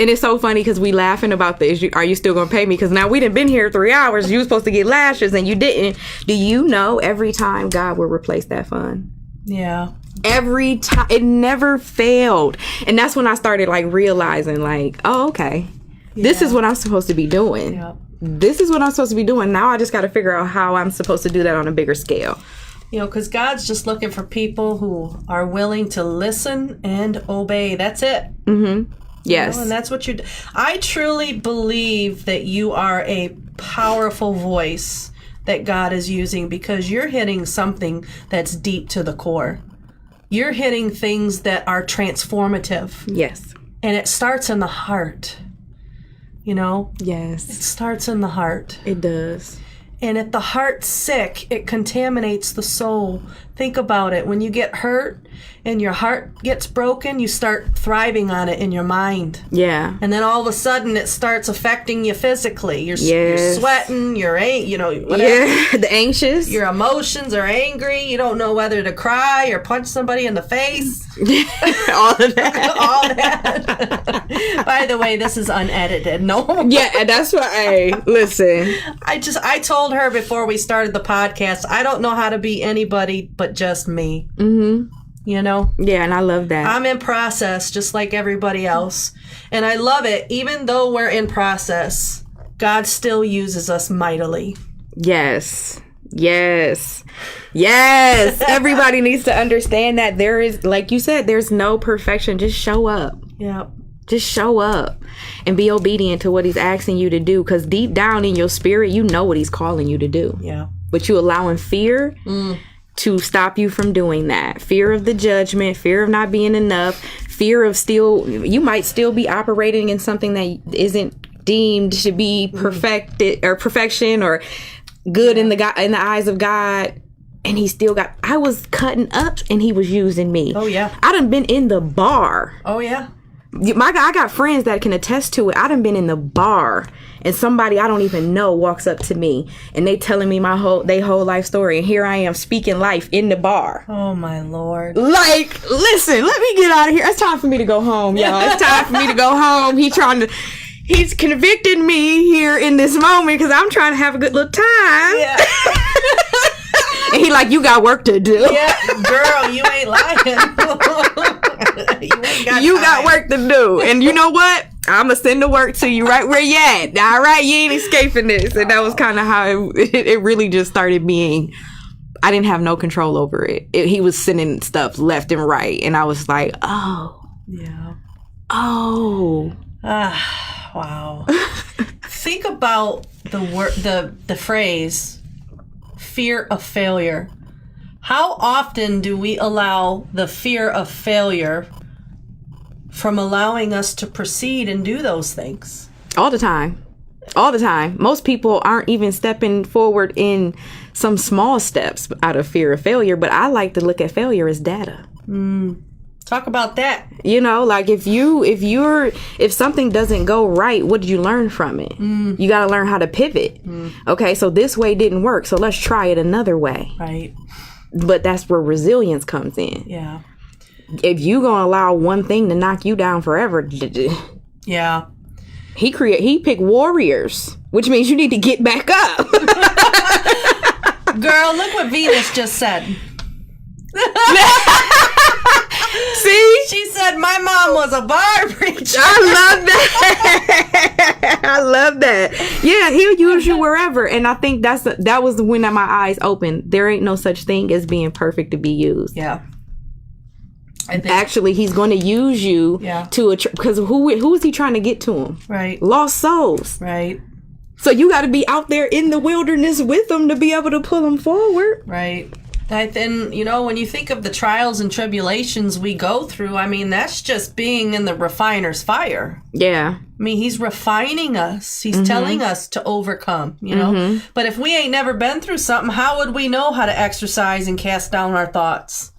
B: it's so funny because we laughing about this. Are you still gonna pay me? Because now we done been here 3 hours. You were supposed to get lashes and you didn't. Do you know every time God will replace that fund?
A: Yeah.
B: Every time. It never failed. And that's when I started realizing oh, okay. Yeah. This is what I'm supposed to be doing.
A: Yep.
B: This is what I'm supposed to be doing. Now I just got to figure out how I'm supposed to do that on a bigger scale.
A: Because God's just looking for people who are willing to listen and obey. That's it.
B: Yes.
A: And that's what I truly believe that you are a powerful voice that God is using because you're hitting something that's deep to the core. You're hitting things that are transformative.
B: Yes.
A: And it starts in the heart.
B: Yes.
A: It starts in the heart.
B: It does.
A: And if the heart's sick, it contaminates the soul. Think about it. When you get hurt and your heart gets broken, you start thriving on it in your mind.
B: Yeah.
A: And then all of a sudden it starts affecting you physically. You're sweating, you're whatever.
B: Yeah, the anxious.
A: Your emotions are angry. You don't know whether to cry or punch somebody in the face.
B: All of that.
A: All that. By the way, this is unedited. No.
B: Yeah, that's why. Listen.
A: I told her before we started the podcast, I don't know how to be anybody but just me. Yeah,
B: and I love that.
A: I'm in process just like everybody else. And I love it. Even though we're in process, God still uses us mightily.
B: Yes. Everybody needs to understand that there is, like you said, there's no perfection. Just show up.
A: Yeah.
B: Just show up and be obedient to what he's asking you to do. Because deep down in your spirit, you know what he's calling you to do.
A: Yeah.
B: But you allowing fear to stop you from doing that. Fear of the judgment, fear of not being enough, fear of you might still be operating in something that isn't deemed to be perfected or perfection or good in the eyes of God. And he still I was cutting up and he was using me.
A: Oh, yeah.
B: I done been in the bar.
A: Oh, yeah.
B: I got friends that can attest to it. I done been in the bar and somebody I don't even know walks up to me and they telling me they whole life story. And here I am speaking life in the bar.
A: Oh, my Lord.
B: Listen, let me get out of here. It's time for me to go home, y'all. It's time for me to go home. he's convicting me here in this moment because I'm trying to have a good little time.
A: Yeah.
B: And he like, you got work to do.
A: Yeah, girl, you ain't lying.
B: You got work to do. And you know what? I'm going to send the work to you right where you at. All right? You ain't escaping this. And that was kind of how it really just started being. I didn't have no control over it. He was sending stuff left and right. And I was like, oh.
A: Yeah.
B: Oh.
A: Wow. Think about the phrase fear of failure. How often do we allow the fear of failure from allowing us to proceed and do those things?
B: All the time. All the time. Most people aren't even stepping forward in some small steps out of fear of failure, but I like to look at failure as data.
A: Talk about that.
B: You know, like if something doesn't go right, what did you learn from it? You got to learn how to pivot. Okay, so this way didn't work, so let's try it another way.
A: Right.
B: But that's where resilience comes in.
A: Yeah.
B: If you gonna allow one thing to knock you down forever,
A: Yeah.
B: he picked warriors, which means you need to get back up.
A: Girl, look what Venus just said.
B: See?
A: She said my mom was a bar preacher.
B: I love that. I love that. Yeah, he'll use you wherever. And I think that was when my eyes opened. There ain't no such thing as being perfect to be used.
A: Yeah.
B: Actually, he's going to use you to because who is he trying to get to him?
A: Right.
B: Lost souls.
A: Right.
B: So you got to be out there in the wilderness with them to be able to pull them forward.
A: Right. Then, you know, when you think of the trials and tribulations we go through, I mean, that's just being in the refiner's fire.
B: Yeah.
A: I mean, he's refining us. He's telling us to overcome, you know. But if we ain't never been through something, how would we know how to exercise and cast down our thoughts?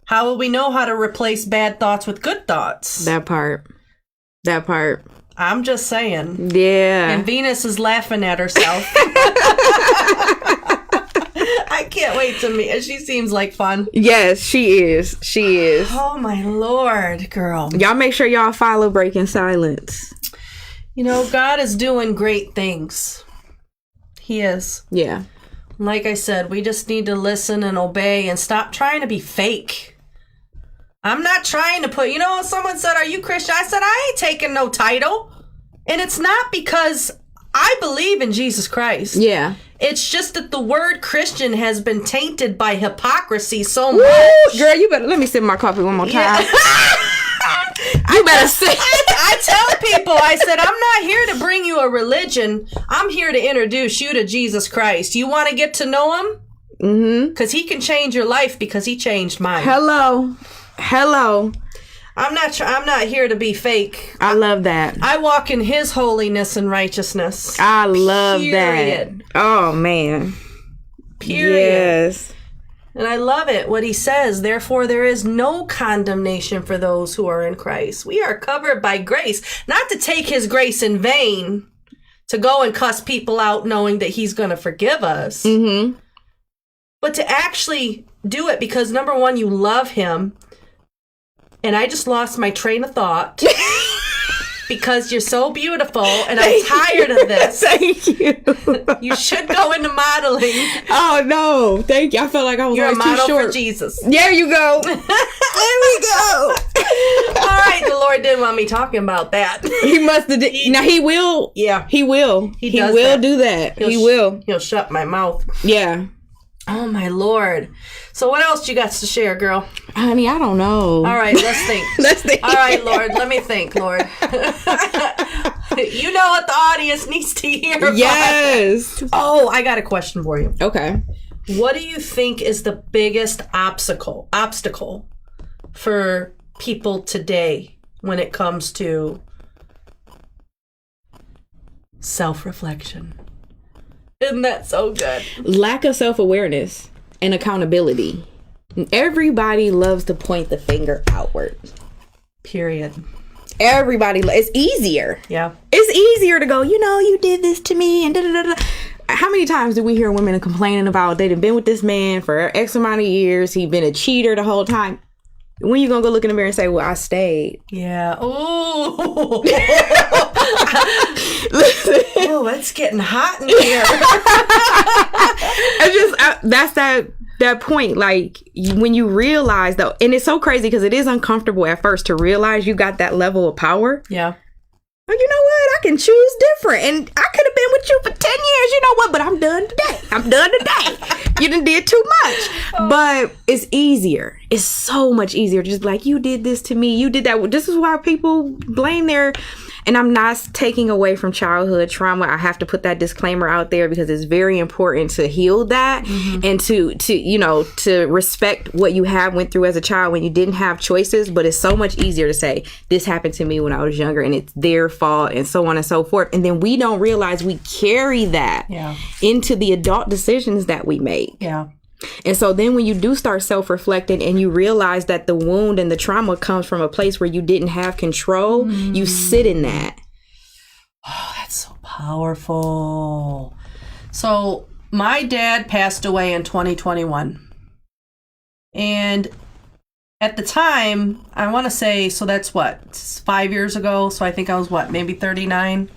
A: How would we know how to replace bad thoughts with good thoughts?
B: That part.
A: I'm just saying.
B: Yeah.
A: And Venus is laughing at herself. I can't wait to meet her. She seems like fun.
B: Yes, she is. She is.
A: Oh, my Lord, girl.
B: Y'all make sure y'all follow Breaking Silence.
A: You know, God is doing great things. He is.
B: Yeah.
A: Like I said, we just need to listen and obey and stop trying to be fake. I'm not trying to put, you know, someone said, are you Christian? I said, I ain't taking no title. And it's not because I believe in Jesus Christ.
B: Yeah.
A: It's just that the word Christian has been tainted by hypocrisy so
B: Woo,
A: much.
B: girl, you better let me sip my coffee one more time. You better sit.
A: I tell people, I said, I'm not here to bring you a religion. I'm here to introduce you to Jesus Christ. You want to get to know him? Mm-hmm. Because he can change your life because he changed mine.
B: Hello.
A: I'm not here to be fake.
B: I love that.
A: I walk in his holiness and righteousness.
B: I love
A: Period.
B: that. Oh, man.
A: Period.
B: Yes.
A: And I love it, what he says. Therefore, there is no condemnation for those who are in Christ. We are covered by grace. Not to take his grace in vain, to go and cuss people out knowing that he's going to forgive us. Mm-hmm. But to actually do it because, number one, you love him. And I just lost my train of thought. Because you're so beautiful, and I'm tired of this.
B: Thank you.
A: You should go into modeling.
B: Oh, no. Thank you. I felt like I was
A: You're a
B: always too
A: model
B: short.
A: for Jesus.
B: There you go. There we go.
A: All right, the Lord didn't want me talking about that.
B: He must have. Now, he will.
A: Yeah.
B: He will. He
A: does
B: will
A: that.
B: do that. He
A: He'll
B: will.
A: He'll shut my mouth.
B: Yeah.
A: Oh, my Lord. So what else you got to share, girl?
B: Honey, I don't know.
A: All right, let's think.
B: Let's think.
A: All right, Lord, let me think, Lord. You know what the audience needs to hear about.
B: Yes.
A: Oh, I got a question for you.
B: Okay.
A: What do you think is the biggest obstacle for people today when it comes to self-reflection? Isn't that so good?
B: Lack of self-awareness and accountability. Everybody loves to point the finger outward.
A: Period.
B: Everybody, it's easier.
A: Yeah.
B: It's easier to go, you know, you did this to me and da-da-da-da. How many times do we hear women complaining about they've been with this man for X amount of years, he's been a cheater the whole time? When you gonna go look in the mirror and say, well, I stayed?
A: Yeah. Ooh. Oh, it's getting hot in here.
B: That's that point. Like, when you realize, though, and it's so crazy because it is uncomfortable at first to realize you got that level of power.
A: Yeah.
B: Oh, you know what? I can choose different. And I could have been with you for 10 years. You know what? But I'm done today. You done did too much. But it's easier. It's so much easier to just be like, you did this to me. You did that. This is why people blame their... And I'm not taking away from childhood trauma. I have to put that disclaimer out there because it's very important to heal that and to respect what you went through as a child when you didn't have choices. But it's so much easier to say, this happened to me when I was younger and it's their fault and so on and so forth. And then we don't realize we carry that into the adult decisions that we make.
A: Yeah.
B: And so then when you do start self-reflecting and you realize that the wound and the trauma comes from a place where you didn't have control, you sit in that.
A: Oh, that's so powerful. So my dad passed away in 2021. And at the time, I want to say, so that's what, 5 years ago. So I think I was maybe 39.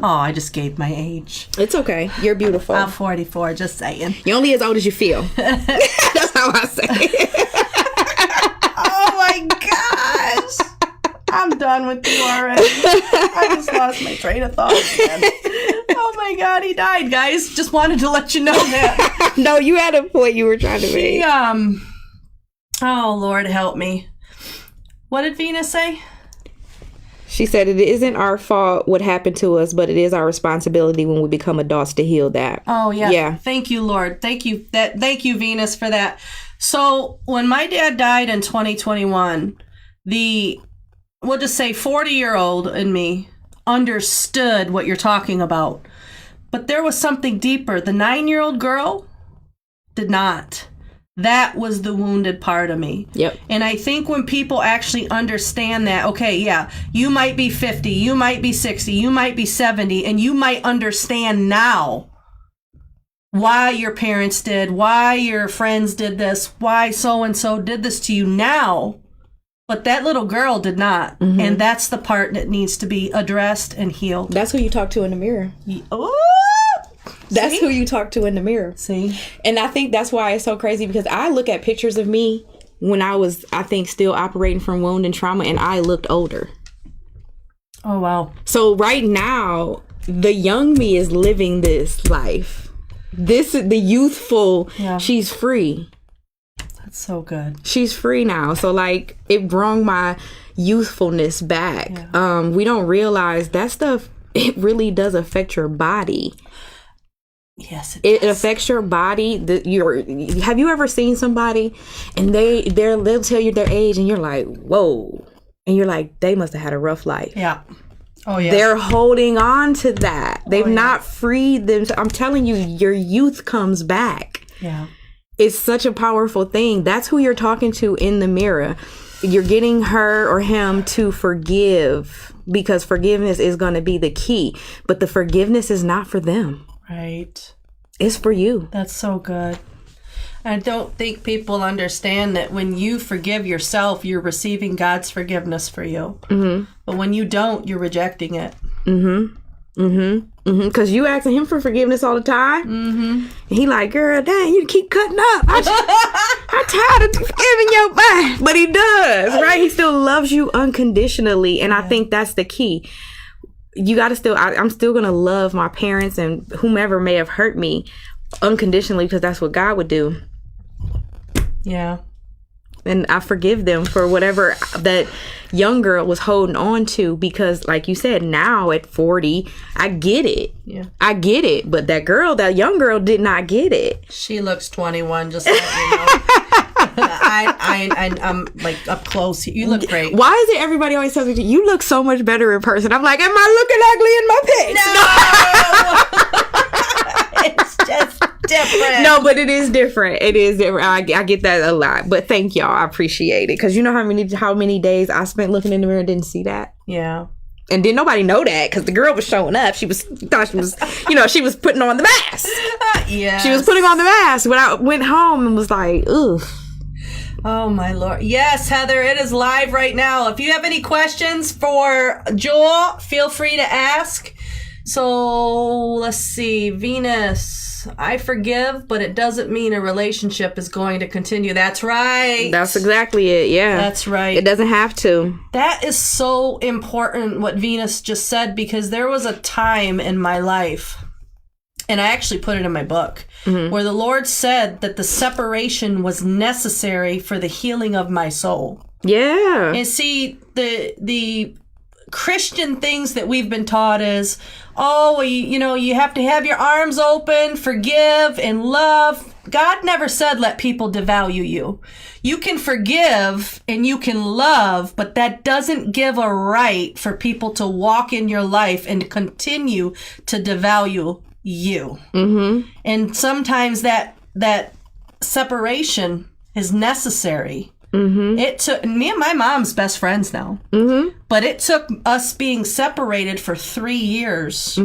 A: Oh, I just gave my age.
B: It's okay. You're beautiful.
A: I'm 44, just saying.
B: You're only as old as you feel. That's how I say it.
A: Oh my gosh. I'm done with you already. I just lost my train of thought again. Oh my God, he died, guys. Just wanted to let you know that.
B: No, you had a point you were trying to make.
A: Oh, Lord, help me. What did Venus say?
B: She said it isn't our fault what happened to us, but it is our responsibility when we become adults to heal that.
A: Oh, yeah. Yeah. Thank you, Lord. Thank you, Venus, for that. So when my dad died in 2021, we'll just say 40-year-old in me understood what you're talking about. But there was something deeper. The 9-year-old girl did not. That was the wounded part of me.
B: Yep.
A: And I think when people actually understand that, okay, yeah, you might be 50, you might be 60, you might be 70, and you might understand now why your parents did, why your friends did this, why so-and-so did this to you now. But that little girl did not. And that's the part that needs to be addressed and healed.
B: That's who you talk to in the mirror.
A: Oh!
B: That's who you talk to in the mirror.
A: See?
B: And I think that's why it's so crazy because I look at pictures of me when I was, I think, still operating from wound and trauma, and I looked older.
A: Oh, wow.
B: So right now, the young me is living this life. This is the youthful, she's free.
A: That's so good.
B: She's free now. So like, it brought my youthfulness back. Yeah. We don't realize that stuff, it really does affect your body.
A: Yes,
B: it affects your body. Have you ever seen somebody and they'll tell you their age and you're like, whoa, and you're like, they must have had a rough life.
A: Yeah. Oh yeah.
B: They're holding on to that. They've not freed them. I'm telling you, your youth comes back.
A: Yeah.
B: It's such a powerful thing. That's who you're talking to in the mirror. You're getting her or him to forgive because forgiveness is going to be the key. But the forgiveness is not for them.
A: Right.
B: It's for you.
A: That's so good. I don't think people understand that when you forgive yourself, you're receiving God's forgiveness for you. But when you don't, you're rejecting it.
B: Because you asking him for forgiveness all the time. And he like, girl, dang, you keep cutting up. I'm tired of forgiving your back. But he does, right? He still loves you unconditionally. And I think that's the key. You got to still, I'm still going to love my parents and whomever may have hurt me unconditionally because that's what God would do.
A: Yeah.
B: And I forgive them for whatever that young girl was holding on to because, like you said, now at 40, I get it.
A: Yeah.
B: I get it. But that young girl did not get it.
A: She looks 21, just let you know. I'm like up close. You look great.
B: Why is it everybody always tells me, you look so much better in person? I'm like, am I looking ugly in my pics?
A: No! It's just different.
B: No, but it is different. It is different. I get that a lot. But thank y'all. I appreciate it. Because you know how many days I spent looking in the mirror and didn't see that?
A: Yeah.
B: And didn't nobody know that because the girl was showing up. She was putting on the mask.
A: Yeah.
B: She was putting on the mask when I went home and was like, ugh.
A: Oh my Lord. Yes, Heather, it is live right now. If you have any questions for Jewel, feel free to ask. So let's see. Venus, I forgive, but it doesn't mean a relationship is going to continue. That's right.
B: That's exactly it. Yeah.
A: That's right.
B: It doesn't have to.
A: That is so important what Venus just said, because there was a time in my life, and I actually put it in my book, where the Lord said that the separation was necessary for the healing of my soul.
B: Yeah.
A: And see, the Christian things that we've been taught is, oh, you have to have your arms open, forgive and love. God never said let people devalue you. You can forgive and you can love, but that doesn't give a right for people to walk in your life and continue to devalue you. Mm-hmm. And sometimes that separation is necessary. Mm-hmm. It took me and my mom's best friends now, but it took us being separated for 3 years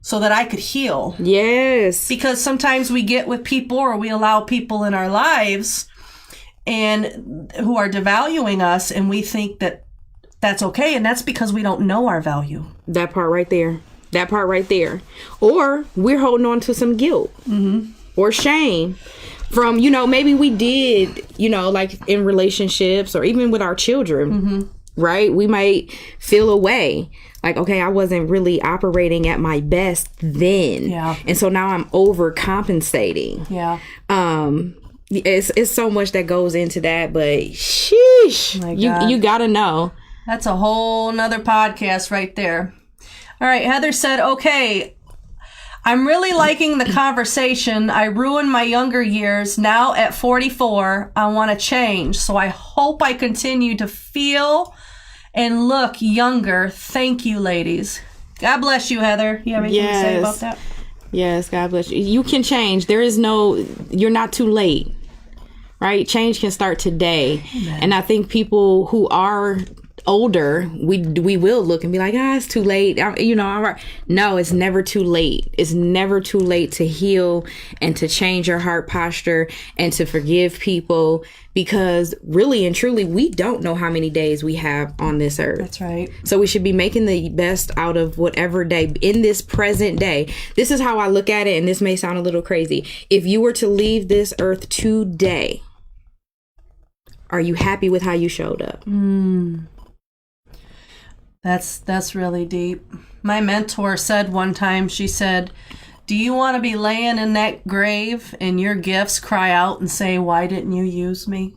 A: so that I could heal.
B: Yes.
A: Because sometimes we get with people, or we allow people in our lives and who are devaluing us, and we think that that's okay, and that's because we don't know our value.
B: That part right there. That part right there. Or we're holding on to some guilt or shame from, maybe we did, like in relationships or even with our children, right? We might feel a way like, okay, I wasn't really operating at my best then.
A: Yeah.
B: And so now I'm overcompensating.
A: Yeah.
B: It's so much that goes into that, but sheesh, you gotta know.
A: That's a whole nother podcast right there. All right, Heather said, okay, I'm really liking the conversation. I ruined my younger years. Now at 44, I want to change. So I hope I continue to feel and look younger. Thank you, ladies. God bless you, Heather. You have anything to say about that?
B: Yes, God bless you. You can change. You're not too late, right? Change can start today. Amen. And I think people who are older, we will look and be like, it's too late. No, it's never too late. It's never too late to heal and to change your heart posture and to forgive people, because really and truly, we don't know how many days we have on this earth.
A: That's right.
B: So we should be making the best out of whatever day in this present day. This is how I look at it, and this may sound a little crazy. If you were to leave this earth today, are you happy with how you showed up?
A: That's really deep. My mentor said one time, she said, do you want to be laying in that grave and your gifts cry out and say, why didn't you use me?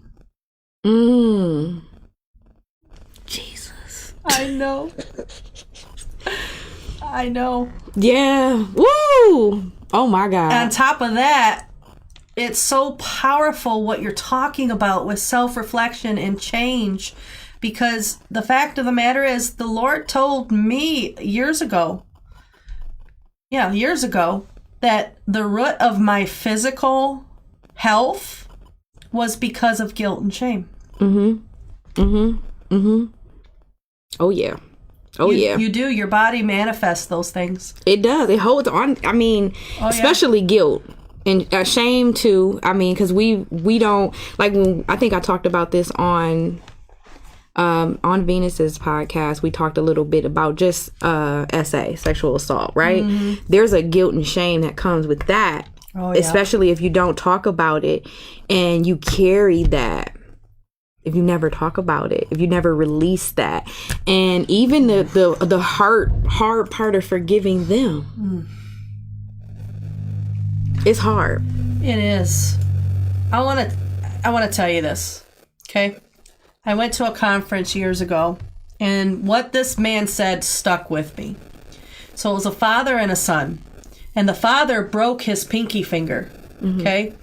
A: Jesus. I know. I know.
B: Yeah. Woo! Oh my God.
A: On top of that, it's so powerful what you're talking about with self-reflection and change. Because the fact of the matter is, the Lord told me years ago, that the root of my physical health was because of guilt and shame.
B: Oh, yeah. Yeah.
A: You do. Your body manifests those things.
B: It does. It holds on. I mean, especially guilt. And shame too. I mean, because we don't, like, when I think I talked about this on Venus's podcast, we talked a little bit about just SA, sexual assault, right? There's a guilt and shame that comes with that, especially if you don't talk about it and you carry that. If you never talk about it, if you never release that, and even the hard part of forgiving them, it's hard.
A: It is. I want to tell you this, okay? I went to a conference years ago, and what this man said stuck with me. So it was a father and a son, and the father broke his pinky finger, okay?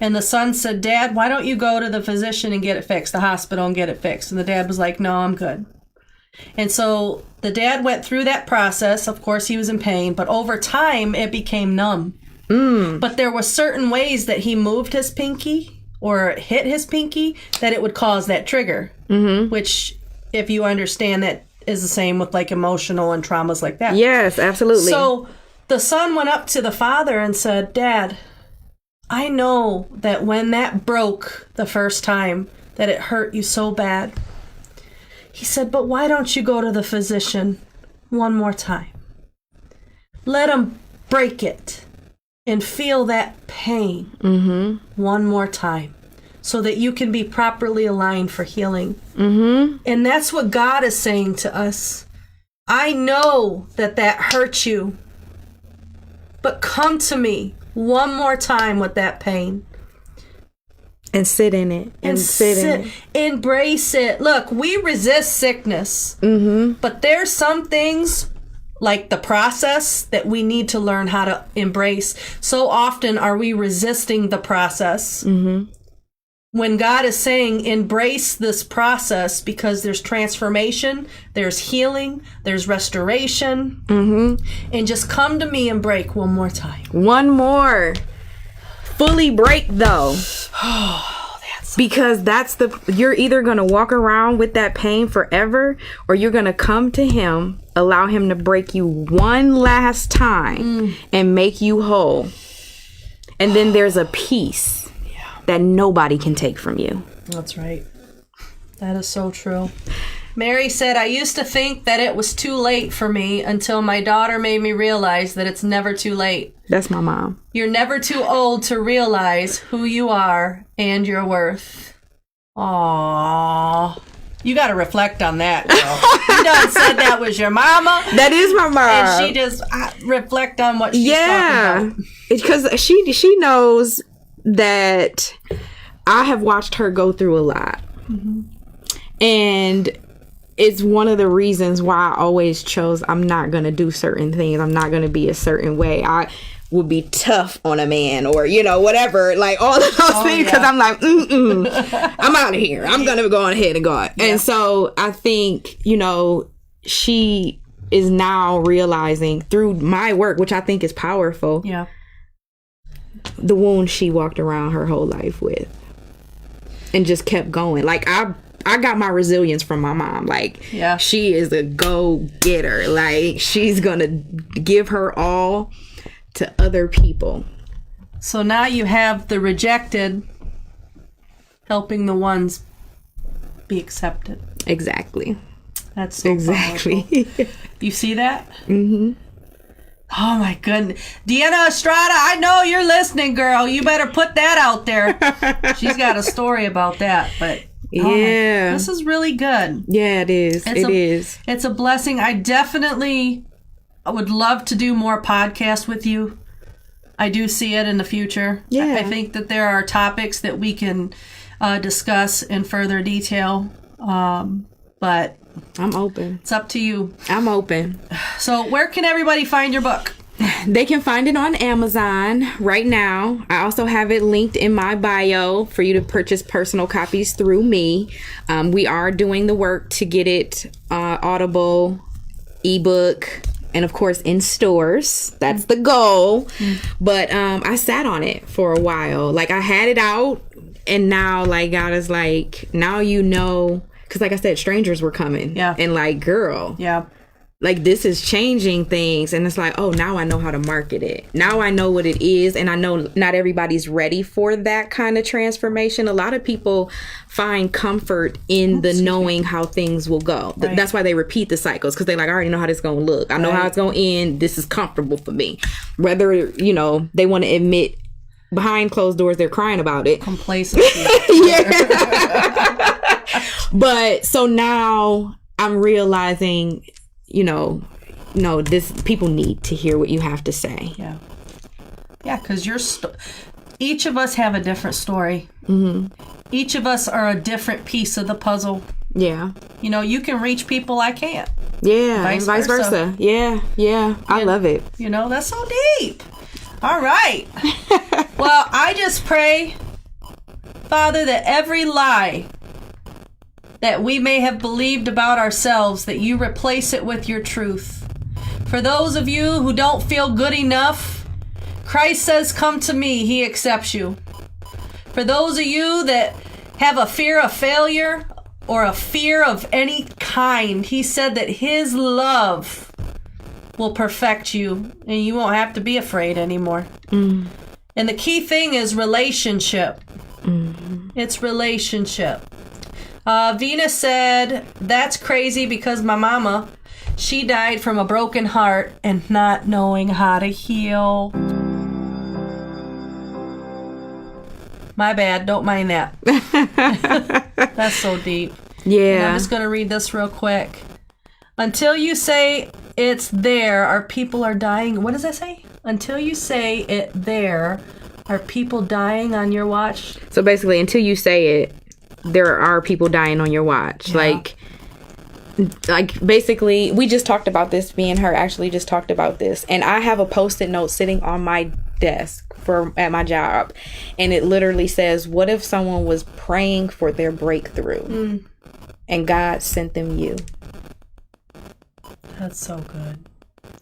A: And the son said, Dad, why don't you go to the physician and get it fixed, the hospital and get it fixed? And the dad was like, no, I'm good. And so the dad went through that process. Of course, he was in pain, but over time, it became numb. But there were certain ways that he moved his pinky or hit his pinky that it would cause that trigger, which, if you understand, that is the same with like emotional and traumas like that.
B: Yes, absolutely.
A: So the son went up to the father and said, Dad, I know that when that broke the first time, that it hurt you so bad. He said, but why don't you go to the physician one more time? Let him break it and feel that pain one more time so that you can be properly aligned for healing. And that's what God is saying to us. I know that hurt you, but come to me one more time with that pain.
B: And sit in it. And sit in it.
A: Embrace it. Look, we resist sickness. But there's some things like the process that we need to learn how to embrace. So often are we resisting the process. When God is saying embrace this process because there's transformation, there's healing, there's restoration. And just come to me and break one more time.
B: One more. Fully break though. Because you're either going to walk around with that pain forever, or you're going to come to him, allow him to break you one last time and make you whole. And then there's a peace that nobody can take from you.
A: That's right. That is so true. Mary said, I used to think that it was too late for me until my daughter made me realize that it's never too late.
B: That's my mom. You're
A: never too old to realize who you are and your worth. Aww. You got to reflect on that, girl. You done said that was your mama.
B: That is my mom.
A: And she just reflect on what she's talking about.
B: Because she knows that I have watched her go through a lot. And it's one of the reasons why I always chose I'm not going to do certain things. I'm not going to be a certain way. I would be tough on a man or, whatever, like all of those things. Because I'm like, I'm out of here. I'm going to go on ahead and go. Yeah. And so I think, she is now realizing through my work, which I think is powerful.
A: Yeah.
B: The wound she walked around her whole life with and just kept going. Like I got my resilience from my mom. Like, she is a go-getter. Like, she's going to give her all to other people.
A: So now you have the rejected helping the ones be accepted.
B: Exactly.
A: That's so powerful. You see that? Oh, my goodness. Deanna Estrada, I know you're listening, girl. You better put that out there. She's got a story about that, but... this is really good.
B: Yeah, it is.
A: It's a blessing. I would love to do more podcasts with you. I do see it in the future. I think that there are topics that we can discuss in further detail. But
B: I'm open.
A: It's up to you.
B: I'm open.
A: So where can everybody find your book?
B: They can find it on Amazon right now. I also have it linked in my bio for you to purchase personal copies through me. We are doing the work to get it Audible, ebook, and of course in stores. That's the goal. But I sat on it for a while. Like I had it out, and now like God is like, now because like I said, strangers were coming.
A: Yeah.
B: And like, girl.
A: Yeah.
B: Like, this is changing things. And it's like, oh, now I know how to market it. Now I know what it is. And I know not everybody's ready for that kind of transformation. A lot of people find comfort in the knowing how things will go.
A: Right.
B: That's why they repeat the cycles. Because they're like, I already know how this is going to look. I know how it's going to end. This is comfortable for me. Whether, they want to admit behind closed doors, they're crying about it.
A: Complacency.
B: But so now I'm realizing... no, people need to hear what you have to say.
A: Yeah, because each of us have a different story. Each of us are a different piece of the puzzle.
B: Yeah.
A: You can reach people I can't.
B: Yeah, vice versa. Yeah, I love it.
A: That's so deep. All right. Well, I just pray, Father, that every lie that we may have believed about ourselves, that you replace it with your truth. For those of you who don't feel good enough, Christ says, come to me, he accepts you. For those of you that have a fear of failure or a fear of any kind, he said that his love will perfect you and you won't have to be afraid anymore. And the key thing is relationship. It's relationship. Venus said, that's crazy because my mama, she died from a broken heart and not knowing how to heal. My bad. Don't mind that. That's so deep.
B: Yeah.
A: And I'm just going to read this real quick. Until you say it's there, our people are dying. What does that say? Until you say it there, are people dying on your watch?
B: So basically, until you say it, there are people dying on your watch.
A: Yeah.
B: Like basically, we just talked about this. Me and her actually just talked about this. And I have a Post-it note sitting on my desk at my job. And it literally says, what if someone was praying for their breakthrough and God sent them you?
A: That's so good.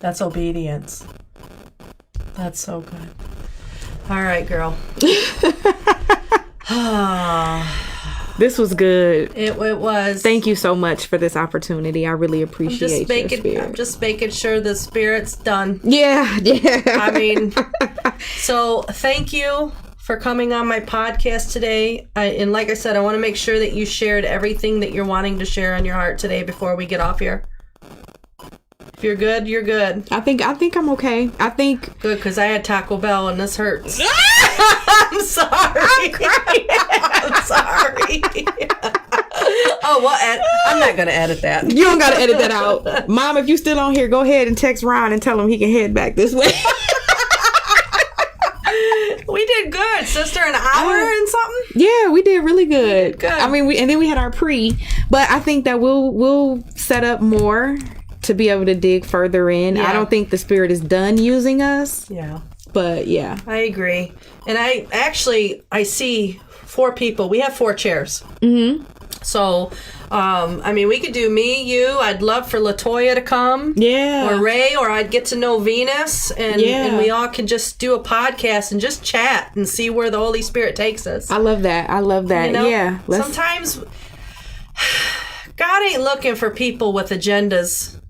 A: That's obedience. That's so good. All right, girl.
B: This was good.
A: It was.
B: Thank you so much for this opportunity. I really appreciate your spirit.
A: I'm just making sure the spirit's done.
B: Yeah.
A: I mean, so thank you for coming on my podcast today. And like I said, I want to make sure that you shared everything that you're wanting to share on your heart today before we get off here. If you're good, you're good.
B: I think I'm okay. I think
A: good, because I had Taco Bell and this hurts. I'm sorry. I'm crying. I'm sorry. Oh, well, I'm not going to edit that.
B: You don't got to edit that out. Mom, if you still on here, go ahead and text Ron and tell him he can head back this way.
A: We did good, sister. An hour and something?
B: Yeah, we did really good.
A: Good.
B: I mean, and then we had our pre, but I think that we'll set up more to be able to dig further in.
A: Yeah.
B: I don't think the spirit is done using us.
A: Yeah.
B: But yeah.
A: I agree. And I see 4 people. We have 4 chairs.
B: Mm-hmm.
A: So, I mean, we could do me, you. I'd love for LaToya to come.
B: Yeah.
A: Or Ray, or I'd get to know Venus. And we all can just do a podcast and just chat and see where the Holy Spirit takes us.
B: I love that. You know? Yeah.
A: Sometimes God ain't looking for people with agendas.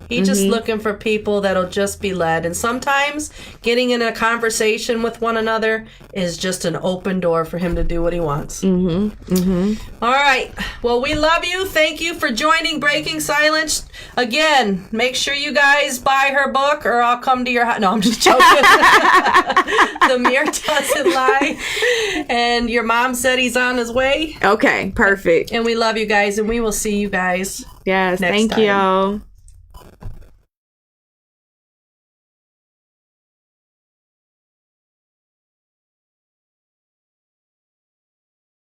A: He's just looking for people that'll just be led. And sometimes getting in a conversation with one another is just an open door for him to do what he wants. All right. Well, we love you. Thank you for joining Breaking Silence. Again, make sure you guys buy her book or I'll come to your house. No, I'm just joking. The Mirror Doesn't Lie. And your mom said he's on his way.
B: Okay, perfect.
A: And we love you guys, and we will see you guys
B: Yes,
A: next
B: thank
A: time.
B: y'all.